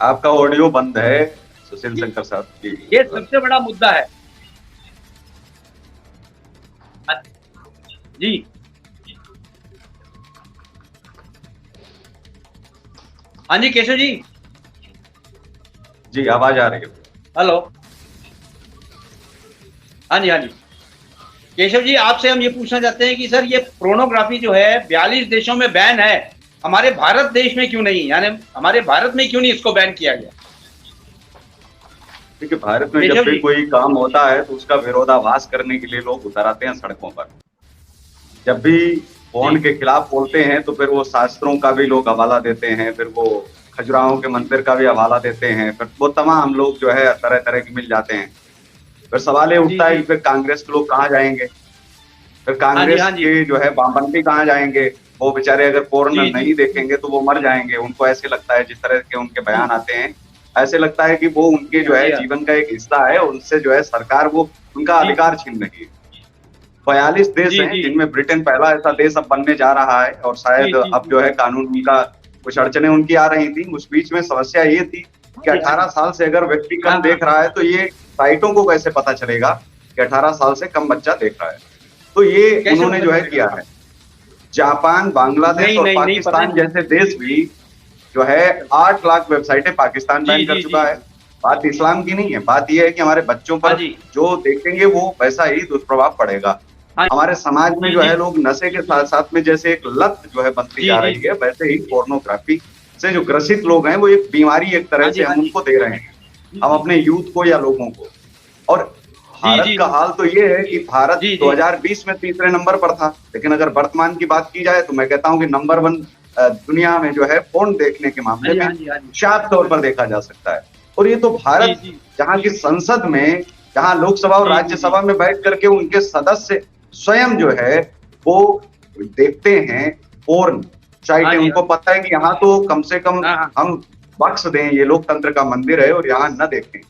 आपका ऑडियो बंद है सुशील शंकर साहब की। ये सबसे बड़ा मुद्दा है। जी हाँ जी केशव जी। जी आवाज आ रही है। हेलो। हाँ जी हाँ जी। केशव जी आपसे हम ये पूछना चाहते हैं कि सर ये पोर्नोग्राफी जो है 42 देशों में बैन है, हमारे भारत देश में क्यों नहीं, यानी हमारे भारत में क्यों नहीं इसको बैन किया गया? देखिए, भारत में जब केशव भी जी। कोई काम होता है तो उसका विरोधाभास करने के लिए लोग उतर आते हैं सड़कों पर। जब भी जी पौन के खिलाफ बोलते हैं तो फिर वो शास्त्रों का भी लोग हवाला देते हैं, फिर वो खजुराहों के मंदिर का भी हवाला देते हैं, फिर वो तमाम लोग जो है तरह तरह के मिल जाते हैं। फिर सवाल ये जी उठता है जी। कि फिर कांग्रेस के लोग कहाँ जाएंगे, फिर हाँ जी कांग्रेस हाँ जी। के जो है वामपंथी कहाँ जाएंगे। वो बेचारे अगर पोर्न जी जी नहीं जी देखेंगे तो वो मर जाएंगे। उनको ऐसे लगता है, जिस तरह के उनके जी। बयान आते हैं, ऐसे लगता है कि वो उनके जी जो हाँ है जी हाँ। जीवन का एक हिस्सा है, उनसे जो है सरकार वो उनका जी अधिकार छीन रही है। 42 देश जी हैं जी जिनमें ब्रिटेन पहला ऐसा देश अब बनने जा रहा है, और जी शायद जी अब जी जो है कानून उनका कुछ अड़चने उनकी आ रही थी। उस बीच में समस्या ये थी कि जी। हाँ 18 जी साल से अगर व्यक्ति हाँ कम हाँ। देख रहा है तो ये साइटों को कैसे पता चलेगा कि 18 साल से कम बच्चा देख रहा है। तो ये कैसे उन्होंने पता जो है चलेगा? किया है। जापान, बांग्लादेश नहीं और नहीं नहीं पता पाकिस्तान नहीं। जैसे देश भी जो है 8 लाख वेबसाइटें पाकिस्तान जी बैन कर जी जी। चुका है। बात इस्लाम की नहीं है, बात यह है कि हमारे बच्चों हाँ पर जी जो देखेंगे वो वैसा ही दुष्प्रभाव पड़ेगा। हाँ हमारे समाज में जी जो जी है लोग नशे के साथ साथ में जैसे एक लत जो है बनती जी जा जी रही है, वैसे ही पोर्नोग्राफी से जो ग्रसित लोग हैं वो एक बीमारी एक तरह हाँ से जी हाँ हम जी उनको दे रहे हैं, जी हम जी अपने यूथ को या लोगों को। और जी भारत जी का हाल तो ये है कि भारत जी जी 2020 में तीसरे नंबर पर था, लेकिन अगर वर्तमान की बात की जाए तो मैं कहता हूं कि नंबर वन दुनिया में जो है फोन देखने के हाँ मामले जी में हाँ जी हाँ जी साफ तौर पर देखा जा सकता है। और ये तो जी भारत, जी जहां की संसद में, जहां लोकसभा और जी जी जी राज्यसभा में बैठ करके उनके सदस्य स्वयं जो है वो देखते हैं पोर्न हाँ साइटें, जी हाँ उनको जी पता है कि यहाँ तो कम से कम हाँ हाँ हम बख्श दें, ये लोकतंत्र का मंदिर है और यहाँ न देखें। जी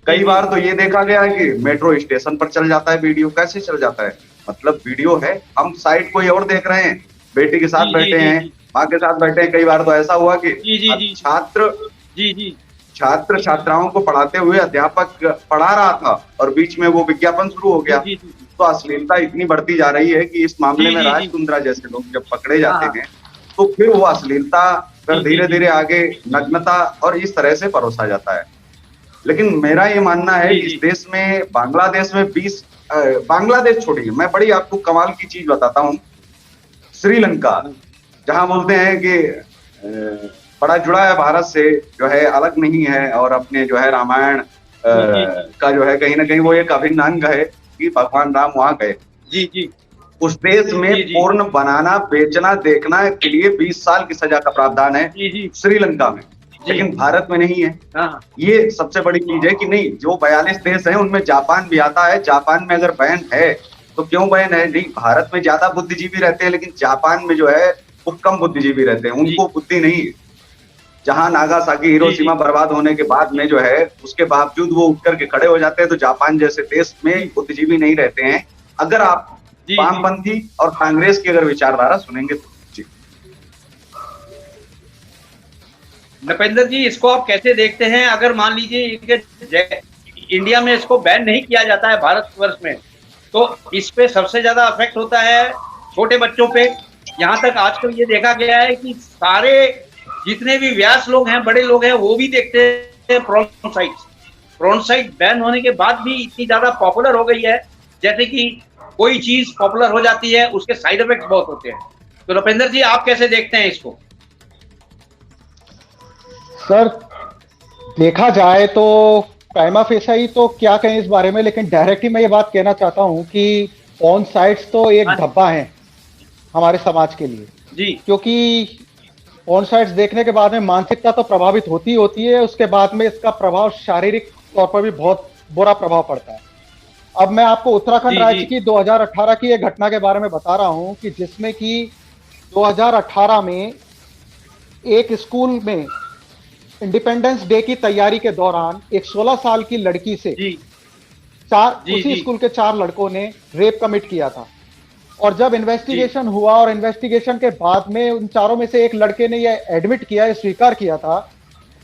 कई जी बार तो ये देखा गया है कि मेट्रो स्टेशन पर चल जाता है वीडियो। कैसे चल जाता है? मतलब वीडियो है, हम साइड कोई और देख रहे हैं, बेटी के जी साथ जी बैठे जी हैं, जी माँ के साथ बैठे हैं। कई बार तो ऐसा हुआ कि जी जी जी छात्र जी जी छात्र छात्राओं को पढ़ाते हुए अध्यापक पढ़ा रहा था और बीच में वो विज्ञापन शुरू हो जी गया। जी जी तो अश्लीलता इतनी बढ़ती जा रही है कि इस मामले जी में जी जी राजकुंद्रा जैसे लोग जब पकड़े हाँ जाते हाँ हैं तो फिर वो अश्लीलता फिर जी जी धीरे जी धीरे आगे नग्नता और इस तरह से परोसा जाता है। लेकिन मेरा ये मानना है जी कि इस जी देश में, बांग्लादेश में 20, बांग्लादेश छोड़िए, मैं बड़ी आपको कमाल की चीज बताता हूँ। श्रीलंका, हाँ जहां बोलते हैं कि बड़ा जुड़ा है भारत से, जो है अलग नहीं है, और अपने जो है रामायण जी जी जी का जो है कहीं ना कहीं वो एक अभिन्न अंग है कि भगवान राम वहां गए। जी जी उस देश में जी जी पोर्न बनाना, बेचना, देखना के लिए 20 साल की सजा का प्रावधान है जी जी श्रीलंका में, जी लेकिन भारत में नहीं है। हाँ हाँ ये सबसे बड़ी चीज है कि नहीं, जो 42 देश हैं उनमें जापान भी आता है। जापान में अगर बैन है तो क्यों बैन है? नहीं, भारत में ज्यादा बुद्धिजीवी रहते हैं, लेकिन जापान में जो है वो कम बुद्धिजीवी रहते हैं, जी उनको बुद्धि नहीं है। जहां नागासाकी जी जी हिरोशिमा बर्बाद होने के बाद में जो है उसके बावजूद वो उठ करके खड़े हो जाते हैं, तो जापान जैसे देश में जी बुद्धिजीवी नहीं रहते हैं। अगर आप जी जी वामपंथी और कांग्रेस की अगर विचारधारा सुनेंगे तो। जी, नपेंद्र जी इसको आप कैसे देखते हैं? अगर मान लीजिए कि इंडिया में इसको बैन नहीं किया जाता है भारतवर्ष में, तो इस पे सबसे ज्यादा अफेक्ट होता है छोटे बच्चों पे। यहाँ तक आजकल ये देखा गया है कि सारे जितने भी व्यास लोग हैं, बड़े लोग हैं, वो भी देखते हैं porn sites. Porn site ban होने के बाद भी इतनी ज्यादा पॉपुलर हो गई है, जैसे कि कोई चीज पॉपुलर हो जाती है उसके साइड इफेक्ट बहुत होते हैं। तो नपेंद्र जी आप कैसे देखते हैं इसको? सर, देखा जाए तो प्राइमा फेसा ही तो क्या कहें इस बारे में, लेकिन डायरेक्टली मैं ये बात कहना चाहता हूं कि ऑन साइट्स तो एक हाँ धब्बा है हमारे समाज के लिए। जी क्योंकि ऑन साइट्स देखने के बाद में मानसिकता तो प्रभावित होती है, उसके बाद में इसका प्रभाव शारीरिक तौर पर भी बहुत बुरा प्रभाव पड़ता है। अब मैं आपको उत्तराखंड जी जी राज्य की 2018 की एक घटना के बारे में बता रहा हूं कि जिसमें कि 2018 में एक स्कूल में इंडिपेंडेंस डे की तैयारी के दौरान एक 16 साल की लड़की से जी जी उसी जी स्कूल के 4 लड़कों ने रेप कमिट किया था। और जब जी इन्वेस्टिगेशन हुआ और इन्वेस्टिगेशन के बाद में उन चारों में से एक लड़के ने यह एडमिट किया, स्वीकार किया था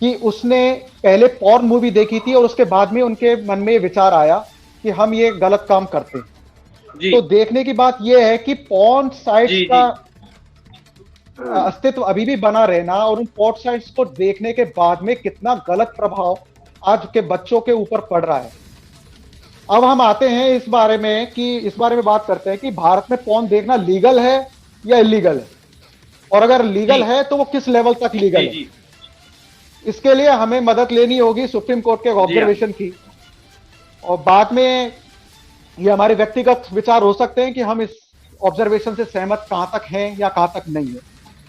कि उसने पहले पॉर्न मूवी देखी थी और उसके बाद में उनके मन में ये विचार आया कि हम ये गलत काम करते हैं। जी तो देखने की बात यह है कि पॉर्न साइट्स जी का जी अस्तित्व अभी भी बना रहना और उन पॉर्न साइट्स को देखने के बाद में कितना गलत प्रभाव आज के बच्चों के ऊपर पड़ रहा है। अब हम आते हैं इस बारे में बात करते हैं कि भारत में पॉर्न देखना लीगल है या इलीगल है, और अगर लीगल जी है तो वो किस लेवल तक लीगल जी है। जी इसके लिए हमें मदद लेनी होगी सुप्रीम कोर्ट के जी हाँ। ऑब्जर्वेशन की, और बाद में ये हमारे व्यक्तिगत विचार हो सकते हैं कि हम इस ऑब्जर्वेशन से सहमत कहां तक हैं या कहां तक नहीं है,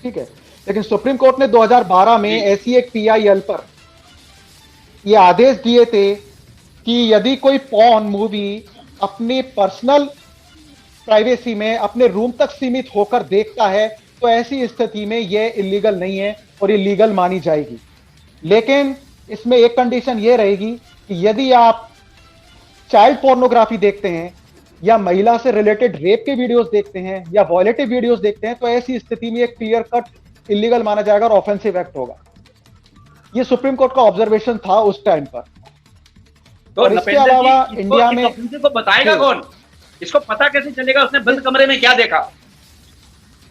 ठीक है। लेकिन सुप्रीम कोर्ट ने 2012 में जी ऐसी एक पीआईएल पर ये आदेश दिए थे कि यदि कोई पॉर्न मूवी अपनी पर्सनल प्राइवेसी में अपने रूम तक सीमित होकर देखता है तो ऐसी स्थिति में यह इलीगल नहीं है और ये लीगल मानी जाएगी। लेकिन इसमें एक कंडीशन ये रहेगी कि यदि आप चाइल्ड पोर्नोग्राफी देखते हैं या महिला से रिलेटेड रेप के वीडियोस देखते हैं या वॉयलेटिव वीडियोस देखते हैं तो ऐसी स्थिति में एक क्लियर कट इलीगल माना जाएगा और ऑफेंसिव एक्ट होगा। ये सुप्रीम कोर्ट का ऑब्जर्वेशन था उस टाइम पर। तो और इसके नपेंद्र अलावा जी, इंडिया इस में offensive को बताएगा जी कौन? इसको पता कैसे चलेगा उसने बंद कमरे में क्या देखा?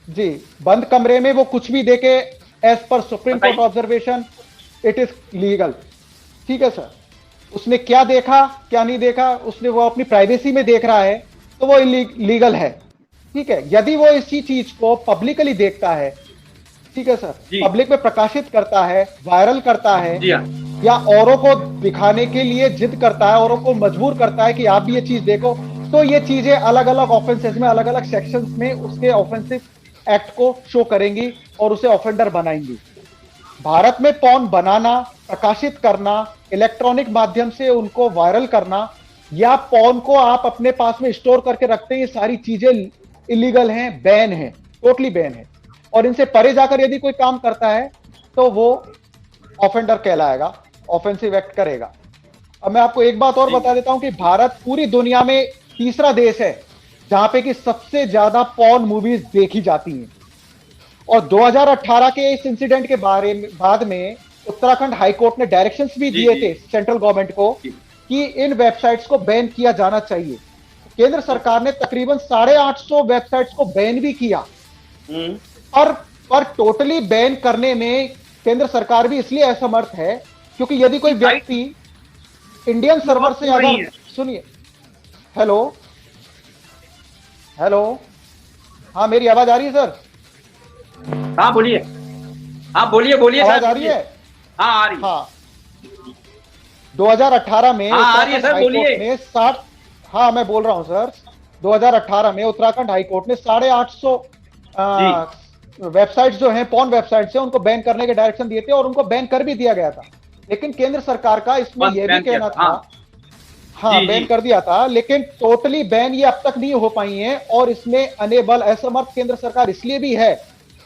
जी बंद कमरे में वो कुछ भी देखे, एज पर सुप्रीम कोर्ट बताइए। ऑब्जर्वेशन इट इज लीगल, ठीक है सर। उसने क्या देखा क्या नहीं देखा, उसने वो अपनी प्राइवेसी में देख रहा है तो वो लीगल है, ठीक है। यदि वो इसी चीज को पब्लिकली देखता है, ठीक है सर, जी पब्लिक में प्रकाशित करता है, वायरल करता है, जी हाँ या औरों को दिखाने के लिए जिद करता है, औरों को मजबूर करता है कि आप भी ये चीज देखो, तो ये चीजें अलग अलग ऑफेंसेस में, अलग अलग सेक्शंस में उसके ऑफेंसिव एक्ट को शो करेंगी और उसे ऑफेंडर बनाएंगी। भारत में पॉर्न बनाना, प्रकाशित करना, इलेक्ट्रॉनिक माध्यम से उनको वायरल करना, या पॉर्न को आप अपने पास में स्टोर करके रखते हैं, ये सारी चीजें इलीगल हैं, बैन है, टोटली बैन है। और इनसे परे जाकर यदि कोई काम करता है तो वो ऑफेंडर कहलाएगा, ऑफेंसिव एक्ट करेगा। अब मैं आपको एक बात और बता देता हूं कि भारत पूरी दुनिया में तीसरा देश है जहां पे कि सबसे ज्यादा पॉर्न मूवीज देखी जाती हैं। और 2018 के इस इंसिडेंट के बाद में उत्तराखंड हाईकोर्ट ने डायरेक्शंस भी दिए थे सेंट्रल गवर्नमेंट को कि इन वेबसाइट्स को बैन किया जाना चाहिए। केंद्र सरकार ने तकरीबन 850 वेबसाइट्स को बैन भी किया, पर टोटली बैन करने में केंद्र सरकार भी इसलिए असमर्थ है क्योंकि यदि कोई व्यक्ति इंडियन सर्वर से अगर, सुनिए, हेलो हेलो, हाँ मेरी आवाज आ रही है सर? हाँ बोलिए, हाँ बोलिए बोलिए, आवाज आ रही है? हाँ आ रही है। हाँ 2018 में हाँ आ रही है सर, बोलिए। ने 60, हाँ मैं बोल रहा हूं सर, 2018 में उत्तराखंड हाईकोर्ट ने 850 वेबसाइट्स जो हैं, पॉर्न वेबसाइट्स हैं, उनको बैन करने के डायरेक्शन दिए थे और उनको बैन कर भी दिया गया था। लेकिन केंद्र सरकार का इसमें यह भी कहना था, हाँ बैन कर दिया था, लेकिन टोटली बैन ये अब तक नहीं हो पाई है। और इसमें अनेबल, असमर्थ केंद्र सरकार इसलिए भी है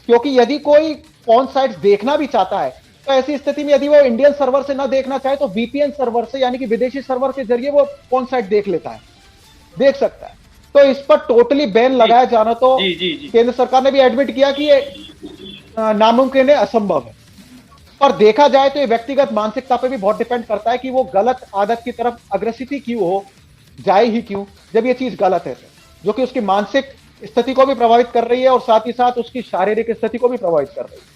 क्योंकि यदि कोई पॉर्न साइट्स देखना भी चाहता है तो ऐसी स्थिति में यदि वो इंडियन सर्वर से ना देखना चाहे तो वीपीएन सर्वर से, यानी कि विदेशी सर्वर के जरिए वो पॉर्न साइट देख लेता है, देख सकता है। तो इस पर टोटली बैन लगाया जाना तो केंद्र सरकार ने भी एडमिट किया कि ये नामुमकिन है, असंभव है। पर देखा जाए तो ये व्यक्तिगत मानसिकता पे भी बहुत डिपेंड करता है कि वो गलत आदत की तरफ अग्रसित ही क्यों हो, जाए ही क्यों जब ये चीज गलत है, जो कि उसकी मानसिक स्थिति को भी प्रभावित कर रही है और साथ ही साथ उसकी शारीरिक स्थिति को भी प्रभावित कर रही है।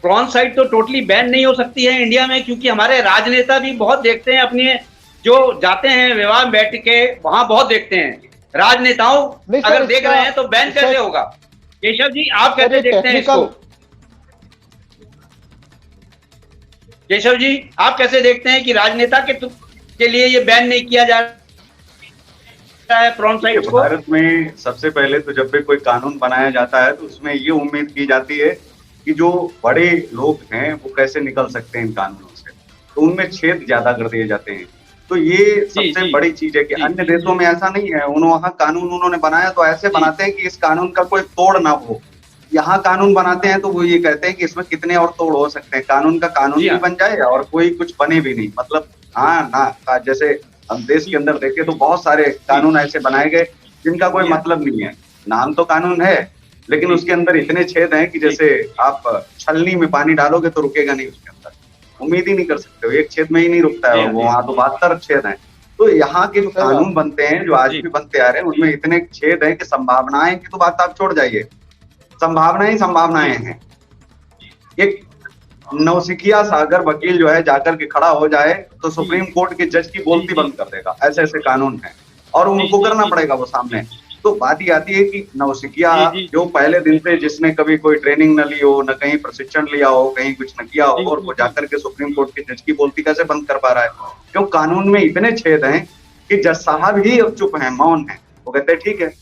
पॉर्न साइट तो टोटली बैन नहीं हो सकती है इंडिया में, क्योंकि हमारे राजनेता भी बहुत देखते हैं, अपने जो जाते हैं विवाह में बैठ के वहां बहुत देखते हैं। राजनेताओं अगर देख रहे हैं तो बैन कैसे होगा? केशव जी आप कैसे देखते हैं इसको? केशव जी आप कैसे देखते हैं कि राजनेता के लिए ये बैन नहीं किया जा रहा है पॉर्न साइट्स को? भारत में सबसे पहले तो जब भी कोई कानून बनाया जाता है तो उसमें ये उम्मीद की जाती है कि जो बड़े लोग हैं वो कैसे निकल सकते हैं इन कानूनों से, तो उनमें छेद ज्यादा कर दिए जाते हैं। तो ये सबसे बड़ी चीज है कि अन्य देशों में ऐसा नहीं है। वहाँ कानून उन्होंने बनाया तो ऐसे बनाते हैं कि इस कानून का कोई तोड़ ना हो। यहाँ कानून बनाते हैं तो वो ये कहते हैं कि इसमें कितने और तोड़ हो सकते हैं, कानून का कानून भी बन जाए और कोई कुछ बने भी नहीं। मतलब हाँ ना, जैसे हम देश के अंदर देखें तो बहुत सारे कानून ऐसे बनाए गए जिनका कोई मतलब नहीं है। नाम तो कानून है लेकिन उसके अंदर इतने छेद हैं कि जैसे आप छलनी में पानी डालोगे तो रुकेगा नहीं उसके अंदर, उम्मीद ही नहीं कर सकते हो, एक छेद में ही नहीं रुकता है वो, वहां तो 72 छेद हैं। तो यहाँ के जो कानून बनते हैं, जो आज भी बनते आ रहे हैं, उनमें इतने छेद हैं कि संभावनाएं की तो बात आप छोड़ जाइए, संभावनाएं संभावनाएं हैं। एक नौसिखिया सागर वकील जो है जाकर के खड़ा हो जाए तो सुप्रीम कोर्ट के जज की बोलती बंद कर देगा, ऐसे ऐसे कानून हैं और उनको करना पड़ेगा वो सामने। तो बात ये आती है कि नौसिखिया जो पहले दिन से जिसने कभी कोई ट्रेनिंग न ली हो, न कहीं प्रशिक्षण लिया हो, कहीं कुछ न किया हो, और वो जाकर के सुप्रीम कोर्ट के जज की बोलती कैसे बंद कर पा रहा है? क्यों? कानून में इतने छेद हैं कि जज साहब ही अब चुप हैं, मौन है। वो कहते हैं ठीक है,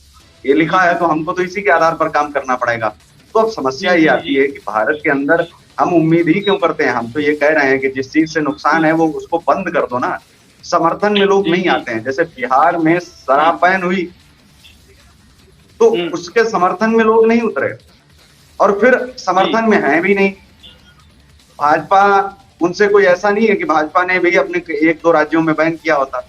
ये लिखा है तो हमको तो इसी के आधार पर काम करना पड़ेगा। तो अब समस्या ये आती है कि भारत के अंदर हम उम्मीद ही क्यों करते हैं? हम तो ये कह रहे हैं कि जिस चीज से नुकसान है वो उसको बंद कर दो ना। समर्थन में लोग नहीं आते हैं, जैसे बिहार में शराब बैन हुई तो उसके समर्थन में लोग नहीं उतरे, और फिर समर्थन में है भी नहीं भाजपा। उनसे कोई ऐसा नहीं है कि भाजपा ने भी अपने 1-2 राज्यों में बैन किया होता,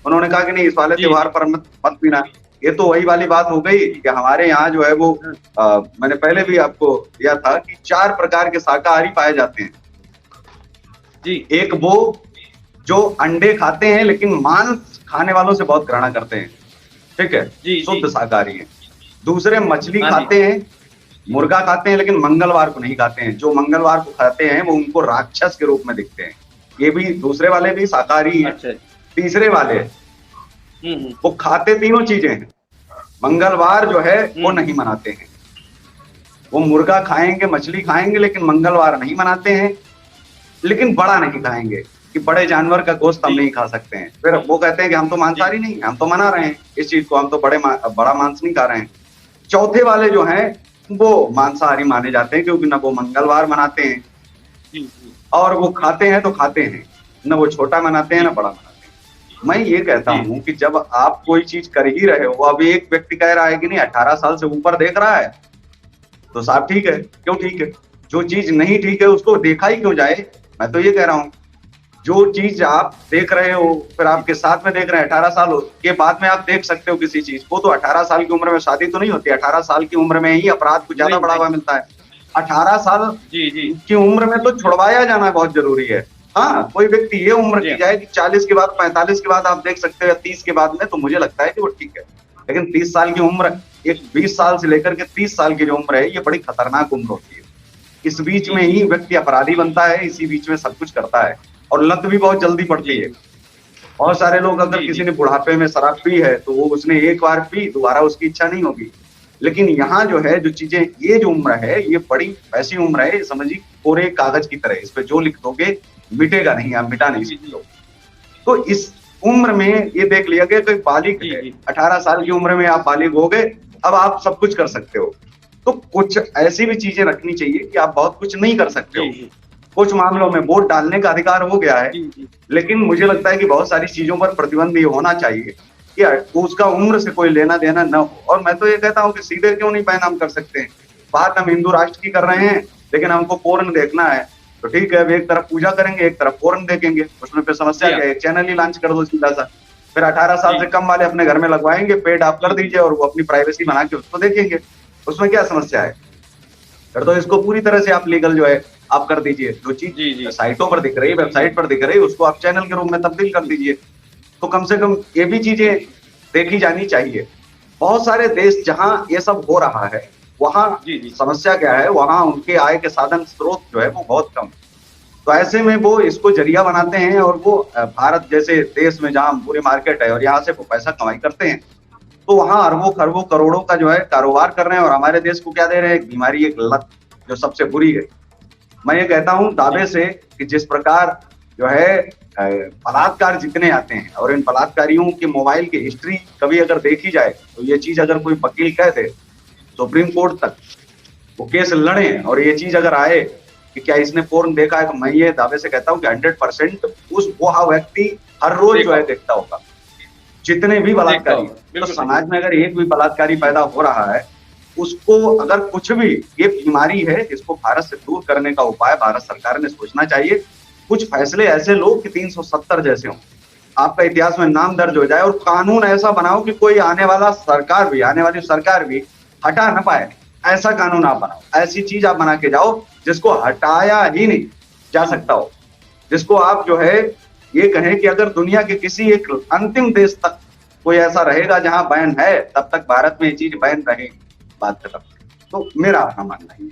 उन्होंने कहा कि नहीं इस वाले त्योहार पर मत पीना। ये तो वही वाली बात हो गई कि हमारे यहाँ जो है वो मैंने पहले भी आपको दिया था कि 4 प्रकार के शाकाहारी पाए जाते हैं जी। एक वो जो अंडे खाते हैं लेकिन मांस खाने वालों से बहुत घृणा करते हैं, ठीक है, शुद्ध शाकाहारी है। दूसरे मछली खाते हैं, मुर्गा खाते हैं, लेकिन मंगलवार को नहीं खाते हैं। जो मंगलवार को खाते हैं वो उनको राक्षस के रूप में दिखते हैं। ये भी दूसरे वाले भी शाकाहारी हैं। अच्छा। तीसरे वाले वो खाते तीनों चीजें हैं, मंगलवार जो है वो नहीं मनाते हैं। वो मुर्गा खाएंगे, मछली खाएंगे, लेकिन मंगलवार नहीं मनाते हैं, लेकिन बड़ा नहीं खाएंगे कि बड़े जानवर का गोश्त हम नहीं खा सकते हैं। फिर वो कहते हैं कि हम तो मांसाहारी नहीं, हम तो मना रहे हैं इस चीज को, हम तो बड़ा मांस नहीं खा रहे हैं। चौथे वाले जो हैं वो मांसाहारी माने जाते हैं क्योंकि न वो मंगलवार मनाते हैं और वो खाते हैं तो खाते हैं, न वो छोटा मनाते हैं न बड़ा मनाते हैं। मैं ये कहता हूं कि जब आप कोई चीज कर ही रहे हो, अभी एक व्यक्ति कह रहा है कि नहीं 18 साल से ऊपर देख रहा है तो साहब ठीक है, क्यों ठीक है? जो चीज नहीं ठीक है उसको देखा ही क्यों जाए? मैं तो ये कह रहा हूँ जो चीज आप देख रहे हो, फिर आपके साथ में देख रहे हैं, 18 साल के बाद में आप देख सकते हो किसी चीज को, तो 18 साल की उम्र में शादी तो नहीं होती। 18 साल की उम्र में ही अपराध को ज्यादा बढ़ावा मिलता है। 18 साल की उम्र में तो छुड़वाया जाना बहुत जरूरी है। हाँ, कोई व्यक्ति ये उम्र की जाए कि 40 के बाद 45 के बाद आप देख सकते हो या 30 के बाद में, तो मुझे लगता है कि वो ठीक है। लेकिन 30 साल की उम्र, एक 20 साल से लेकर के 30 साल की जो उम्र है, ये बड़ी खतरनाक उम्र होती है। इस बीच में ही व्यक्ति अपराधी बनता है, इसी बीच में सब कुछ करता है, और लत भी बहुत जल्दी पड़ती है। बहुत सारे लोग, अगर किसी ने बुढ़ापे में शराब पी है तो वो उसने एक बार पी, दोबारा उसकी इच्छा नहीं होगी। लेकिन यहाँ जो है, जो चीजें, ये जो उम्र है, ये बड़ी ऐसी उम्र है, समझिए कोरे कागज की तरह, इस पे जो लिख दोगे मिटेगा नहीं, आप मिटा नहीं सकते हो। तो इस उम्र में ये देख लिया गया कि बालिग है, 18 साल की उम्र में आप बालिग हो गए, अब आप सब कुछ कर सकते हो। तो कुछ ऐसी भी चीजें रखनी चाहिए कि आप बहुत कुछ नहीं कर सकते हो। कुछ मामलों में वोट डालने का अधिकार हो गया है, लेकिन मुझे लगता है कि बहुत सारी चीजों पर प्रतिबंध ये होना चाहिए कि उसका उम्र से कोई लेना देना न हो। और मैं तो ये कहता हूँ कि सीधे क्यों नहीं बैन हम कर सकते हैं? बात हम हिंदू राष्ट्र की कर रहे हैं, लेकिन हमको पोर्न देखना है तो ठीक है, अब एक तरफ पूजा करेंगे, एक तरफ पोर्न देखेंगे, उसमें फिर समस्या क्या है? एक चैनल ही लॉन्च कर दो सीधा सा, फिर 18 साल से कम वाले अपने घर में लगवाएंगे, पेड आप कर दीजिए और वो अपनी प्राइवेसी बना के उसको देखेंगे, उसमें क्या समस्या है? फिर तो इसको पूरी तरह से आप लीगल जो है आप कर दीजिए। जो चीज साइटों पर दिख रही है, वेबसाइट पर दिख रही है, उसको आप चैनल के रूप में तब्दील कर दीजिए। तो कम से कम ये भी चीजें देखी जानी चाहिए। बहुत सारे देश जहां ये सब हो रहा है, वहां समस्या क्या है? वहां उनके आय के साधन स्रोत जो है वो बहुत कम, तो ऐसे में वो इसको जरिया बनाते हैं, और वो भारत जैसे देश में जहां पूरी मार्केट है और यहाँ से वो पैसा कमाई करते हैं, तो वहां अरबों खरबों करोड़ों का जो है कारोबार कर रहे हैं, और हमारे देश को क्या दे रहे हैं? एक बीमारी, एक लत जो सबसे बुरी है। मैं ये कहता हूं दावे से कि जिस प्रकार जो है बलात्कार जितने आते हैं, और इन बलात्कारियों के मोबाइल की हिस्ट्री कभी अगर देखी जाए, तो ये चीज अगर कोई वकील कह दे सुप्रीम कोर्ट तक वो केस लड़े, और ये चीज अगर आए कि क्या इसने पोर्न देखा है, तो मैं ये दावे से कहता हूँ कि 100% वो व्यक्ति हर रोज जो है देखता होगा, जितने भी बलात्कारी। तो समाज में अगर एक भी बलात्कारी पैदा हो रहा है, उसको अगर कुछ भी, ये बीमारी है, इसको भारत से दूर करने का उपाय भारत सरकार ने सोचना चाहिए। कुछ फैसले ऐसे लो कि 370 जैसे हों, आपका इतिहास में नाम दर्ज हो जाए, और कानून ऐसा बनाओ कि कोई आने वाली सरकार भी हटा न पाए ऐसा कानून आप बनाओ, ऐसी चीज आप बना के जाओ जिसको हटाया ही नहीं जा सकता हो, जिसको आप जो है ये कहें कि अगर दुनिया के किसी एक अंतिम देश तक कोई ऐसा रहेगा जहां बैन है, तब तक भारत में ये चीज बैन रहेगी, बात खत्म। तो मेरा अपना मानना है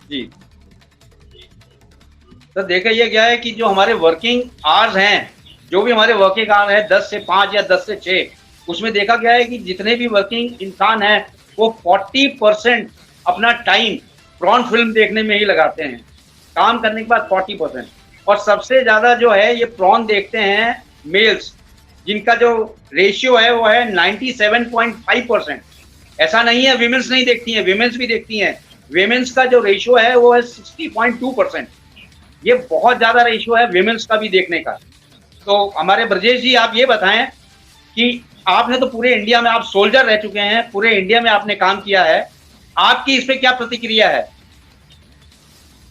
जी। तो देखा ये गया है कि जो हमारे वर्किंग आवर्स हैं, जो भी हमारे वर्किंग आवर है 10 से 5 या 10 से 6, उसमें देखा गया है कि जितने भी वर्किंग इंसान हैं वो 40% अपना टाइम प्रॉन फिल्म देखने में ही लगाते हैं, काम करने के बाद 40%। और सबसे ज्यादा जो है ये प्रॉन देखते हैं मेल्स, जिनका जो रेशियो है वो है 97.5%। ऐसा नहीं है विमेंस नहीं देखती हैं, विमेंस भी देखती हैं। विमेंस का जो रेशियो है वो है 60.2%। ये बहुत ज्यादा रेशियो है विमेंस का भी देखने का। तो हमारे ब्रजेश जी आप ये बताएं कि आपने तो पूरे इंडिया में, आप सोल्जर रह चुके हैं, पूरे इंडिया में आपने काम किया है, आपकी इस पे क्या प्रतिक्रिया है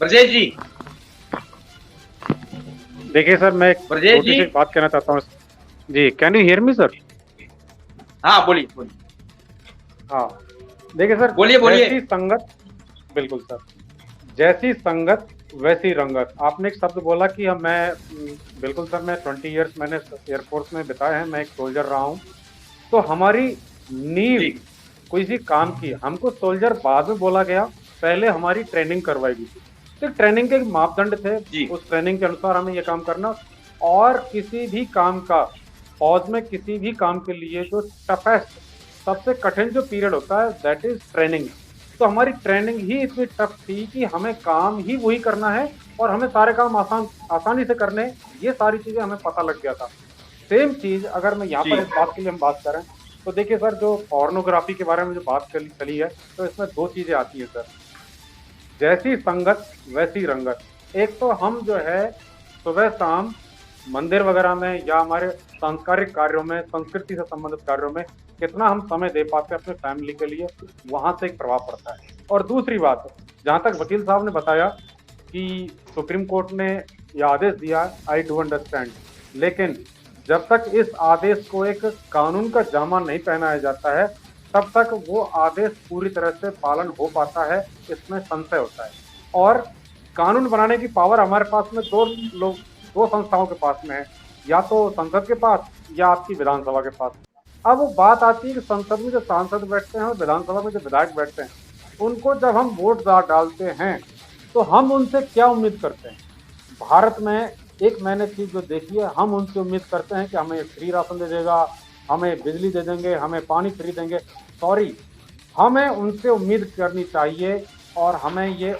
ब्रजेश जी? देखिए सर, मैं एक ब्रजेश छोटी जी? सी बात कहना चाहता हूँ जी। Can you hear me sir? हाँ बोलिए बोलिए। हाँ, देखिए सर, बोलिए बोलिए। जैसी संगत, बिल्कुल सर, जैसी संगत वैसी रंगत। आपने एक शब्द बोला कि बिल्कुल सर, मैं 20 इयर्स मैंने एयरफोर्स में बिताए हैं, मैं एक सोल्जर रहा हूँ। तो हमारी नींव कोई सी काम की, हमको सोल्जर बाद में बोला गया, पहले हमारी ट्रेनिंग करवाई गई थी। तो ट्रेनिंग के एक मापदंड थे, उस ट्रेनिंग के अनुसार हमें ये काम करना। और किसी भी काम का, फौज में किसी भी काम के लिए जो टफेस्ट, सबसे कठिन जो पीरियड होता है दैट इज ट्रेनिंग। तो हमारी ट्रेनिंग ही इतनी टफ थी कि हमें काम ही वही करना है और हमें सारे काम आसानी से करने, ये सारी चीजें हमें पता लग गया था। सेम चीज अगर मैं यहाँ पर इस बात के लिए हम बात करें तो देखिए सर, जो पोर्नोग्राफी के बारे में जो बात चली है, तो इसमें दो चीजें आती हैं सर, जैसी संगत वैसी रंगत। एक तो हम जो है सुबह शाम मंदिर वगैरह में या हमारे सांस्कृतिक कार्यों में, संस्कृति से संबंधित कार्यों में कितना हम समय दे पाते हैं अपने फैमिली के लिए, वहां से एक प्रभाव पड़ता है। और दूसरी बात, जहां तक वकील साहब ने बताया कि सुप्रीम कोर्ट ने यह आदेश दिया, आई डू अंडरस्टैंड, लेकिन जब तक इस आदेश को एक कानून का जामा नहीं पहनाया जाता है, तब तक वो आदेश पूरी तरह से पालन हो पाता है, इसमें संशय होता है। और कानून बनाने की पावर हमारे पास में दो संस्थाओं के पास में है, या तो संसद के पास या आपकी विधानसभा के पास। अब वो बात आती है कि संसद में जो सांसद बैठते हैं और विधानसभा में जो विधायक बैठते हैं, उनको जब हम वोट डालते हैं तो हम उनसे क्या उम्मीद करते हैं? भारत में एक मैंने चीज जो देखी है, हम उनसे उम्मीद करते हैं कि हमें फ्री राशन दे देगा, हमें बिजली दे देंगे, हमें पानी फ्री देंगे। सॉरी, हमें उनसे उम्मीद करनी चाहिए और हमें ये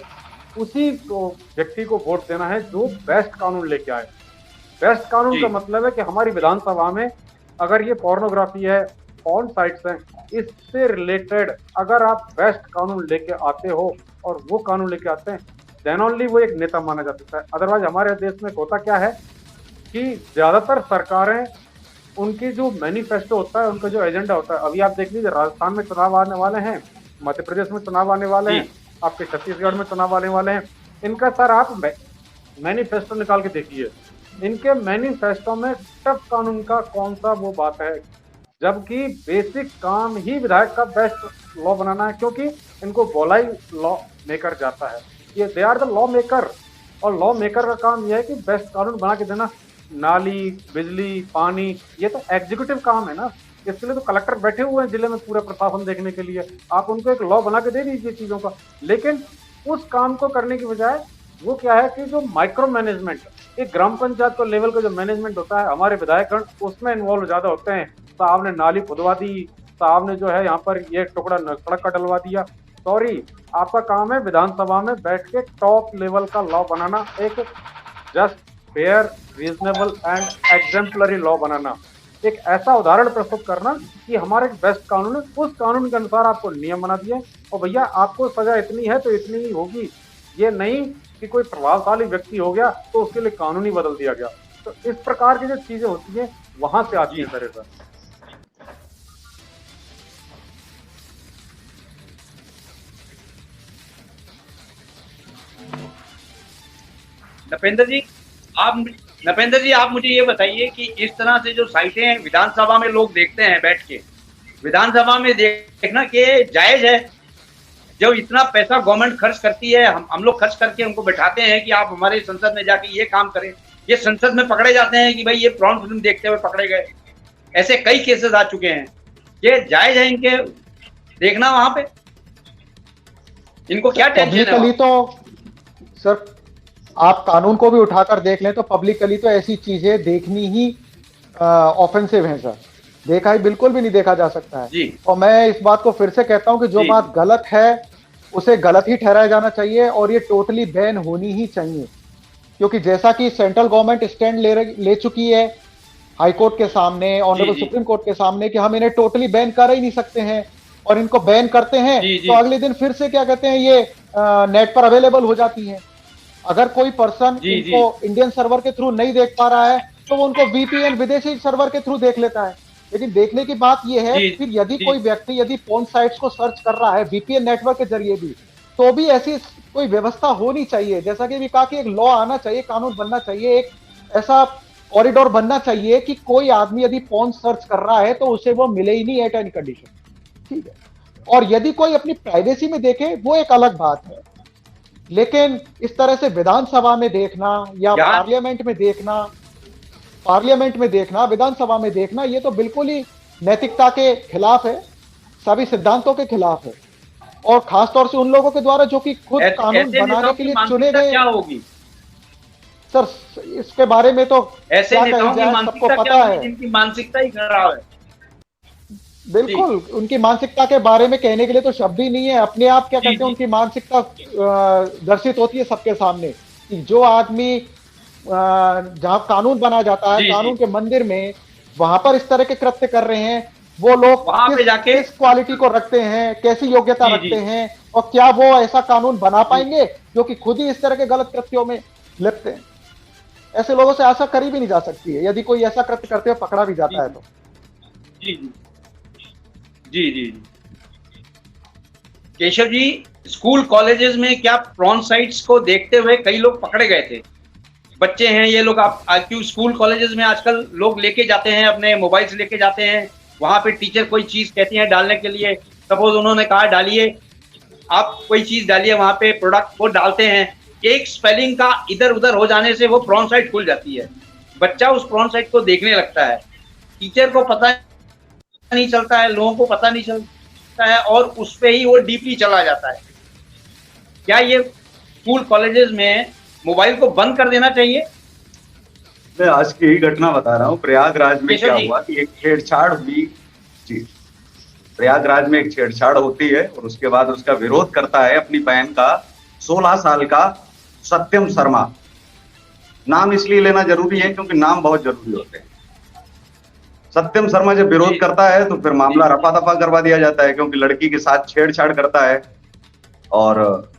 उसी व्यक्ति को वोट देना है जो बेस्ट कानून लेके आए। बेस्ट कानून का मतलब है कि हमारी विधानसभा में अगर ये पोर्नोग्राफी है, पॉर्न साइट्स हैं, इससे रिलेटेड अगर आप बेस्ट कानून लेके आते हो और वो कानून लेके आते हैं, देन ओनली वो एक नेता माना जा सकता है। अदरवाइज हमारे देश में होता क्या है कि ज्यादातर सरकारें, उनकी जो मैनिफेस्टो होता है, उनका जो एजेंडा होता है, अभी आप देख लीजिए राजस्थान में चुनाव आने वाले हैं, मध्य प्रदेश में चुनाव आने वाले हैं, आपके छत्तीसगढ़ में चुनाव आने वाले हैं। इनका सर आप मैनिफेस्टो निकाल के देखिए, इनके मैनिफेस्टो में टफ कानून का कौन सा वो बात है, जबकि बेसिक काम ही विधायक का बेस्ट लॉ बनाना है, क्योंकि इनको बोला ही लॉ मेकर जाता है। ये they are the law maker, और लॉ मेकर का काम यह है कि बेस्ट कानून बना के देना। नाली, बिजली, पानी, ये तो एग्जीक्यूटिव काम है ना, इसके लिए तो कलेक्टर बैठे हुए हैं जिले में पूरा प्रशासन देखने के लिए। आप उनको एक लॉ बना के दे दीजिए चीजों का, लेकिन उस काम को करने की बजाय वो क्या है कि जो माइक्रो मैनेजमेंट, एक ग्राम पंचायत को लेवल का जो मैनेजमेंट होता है, हमारे विधायकगण उसमें इन्वॉल्व ज्यादा होते हैं। साहब ने नाली खुदवा दी, साहब ने जो है यहाँ पर ये टुकड़ा सड़क का डलवा दिया। सॉरी, आपका काम है विधानसभा में बैठ के टॉप लेवल का लॉ बनाना, एक just, fair, reasonable and exemplary law बनाना, एक ऐसा उदाहरण प्रस्तुत करना कि हमारे बेस्ट कानून है, उस कानून के अनुसार आपको नियम बना दिए और भैया आपको सजा इतनी है तो इतनी ही होगी। ये नहीं कि कोई प्रभावशाली व्यक्ति हो गया तो उसके लिए कानून ही बदल दिया गया। तो इस प्रकार की जो चीजें होती है वहां से आती है सर। नपेंद्र जी आप मुझे ये बताइए कि इस तरह से जो साइटें विधानसभा में लोग देखते हैं बैठ के, विधानसभा में देखना कि जायज है, जो इतना पैसा गवर्नमेंट खर्च करती है, हम लोग खर्च करके उनको बैठाते हैं कि आप हमारे संसद में जाके ये काम करें, ये संसद में पकड़े जाते हैं कि भाई ये प्रॉन फिल्म देखते हुए पकड़े गए। ऐसे कई केसेस आ चुके हैं। ये जायज है इनके देखना वहां पे? इनको क्या टेंशन है? पब्लिकली तो सर आप कानून को भी उठाकर देख लें तो पब्लिकली तो ऐसी चीजें देखनी ही ऑफेंसिव है सर, देखा ही बिल्कुल भी नहीं देखा जा सकता है जी। और मैं इस बात को फिर से कहता हूं कि जो जी। बात गलत है उसे गलत ही ठहराया जाना चाहिए और ये टोटली बैन होनी ही चाहिए, क्योंकि जैसा कि सेंट्रल गवर्नमेंट स्टैंड ले चुकी है हाई कोर्ट के सामने, ऑनरेबल जी। सुप्रीम कोर्ट के सामने कि हम इन्हें टोटली बैन कर ही नहीं सकते हैं, और इनको बैन करते हैं जी। तो अगले दिन फिर से क्या कहते हैं ये नेट पर अवेलेबल हो जाती है। अगर कोई पर्सन जी। इनको इंडियन सर्वर के थ्रू नहीं देख पा रहा है तो वो उनको वीपीएन विदेशी सर्वर के थ्रू देख लेता है। लेकिन देखने की बात यह है जी। फिर यदि जी। कोई व्यक्ति यदि पोर्न साइट्स को सर्च कर रहा है वीपीएन नेटवर्क के जरिए भी, तो भी ऐसी कोई व्यवस्था होनी चाहिए, जैसा कि भी कहा कि एक लॉ आना चाहिए, कानून बनना चाहिए, एक ऐसा कॉरिडोर बनना चाहिए कि कोई आदमी यदि पोर्न सर्च कर रहा है तो उसे वो मिले ही नहीं एट एनी कंडीशन, ठीक है। और यदि कोई अपनी प्राइवेसी में देखे वो एक अलग बात है, लेकिन इस तरह से विधानसभा में देखना या पार्लियामेंट में देखना, विधानसभा में देखना, ये तो बिल्कुल ही नैतिकता के खिलाफ है, सभी सिद्धांतों के खिलाफ है, और खासतौर से उन लोगों के द्वारा जो कि खुद कानून बनाने के लिए चुने गए। क्या होगी सर इसके बारे में तो ऐसे नेताओं की सबको मानसिकता पता क्या होगी है, जिनकी मानसिकता ही खराब है। बिल्कुल उनकी मानसिकता के बारे में कहने के लिए तो शब्द ही नहीं है। अपने आप क्या कहते हैं, उनकी मानसिकता दर्शित होती है सबके सामने कि जो आदमी जहां कानून बना जाता है, कानून के मंदिर में, वहां पर इस तरह के कृत्य कर रहे हैं, वो लोग वहां पे जाके किस क्वालिटी को रखते हैं, कैसी योग्यता रखते हैं, और क्या वो ऐसा कानून बना पाएंगे जो कि खुद ही इस तरह के गलत कृत्यों में लिप्त हैं। ऐसे लोगों से आशा करी भी नहीं जा सकती है, यदि कोई ऐसा कृत्य करते हुए पकड़ा भी जाता है तो। जी। केशव जी, स्कूल कॉलेजेस में क्या प्रॉन साइट्स को देखते हुए कई लोग पकड़े गए थे? बच्चे हैं ये लोग, आप क्यों स्कूल कॉलेजेस में आजकल लोग लेके जाते हैं, अपने मोबाइल्स लेके जाते हैं, वहां पे टीचर कोई चीज कहती है डालने के लिए, सपोज उन्होंने कहा डालिए, आप कोई चीज डालिए, वहां पे प्रोडक्ट को डालते हैं, एक स्पेलिंग का इधर उधर हो जाने से वो प्रॉन साइट खुल जाती है, बच्चा उस प्रॉन साइट को देखने लगता है, टीचर को पता नहीं चलता है, लोगों को पता नहीं चलता है, और उस पे ही वो डीपली चला जाता है। क्या ये स्कूल कॉलेजेस में मोबाइल को बंद कर देना चाहिए? मैं आज की ही घटना बता रहा हूँ। प्रयागराज में क्या हुआ कि एक छेड़छाड़ हुई जी, प्रयागराज में एक छेड़छाड़ होती है और उसके बाद उसका विरोध करता है अपनी बहन का 16 साल का सत्यम शर्मा। नाम इसलिए लेना जरूरी है क्योंकि नाम बहुत जरूरी होते हैं। सत्यम शर्मा जब विरोध करता है तो फिर मामला रफा दफा करवा दिया जाता है, क्योंकि लड़की के साथ छेड़छाड़ करता है, और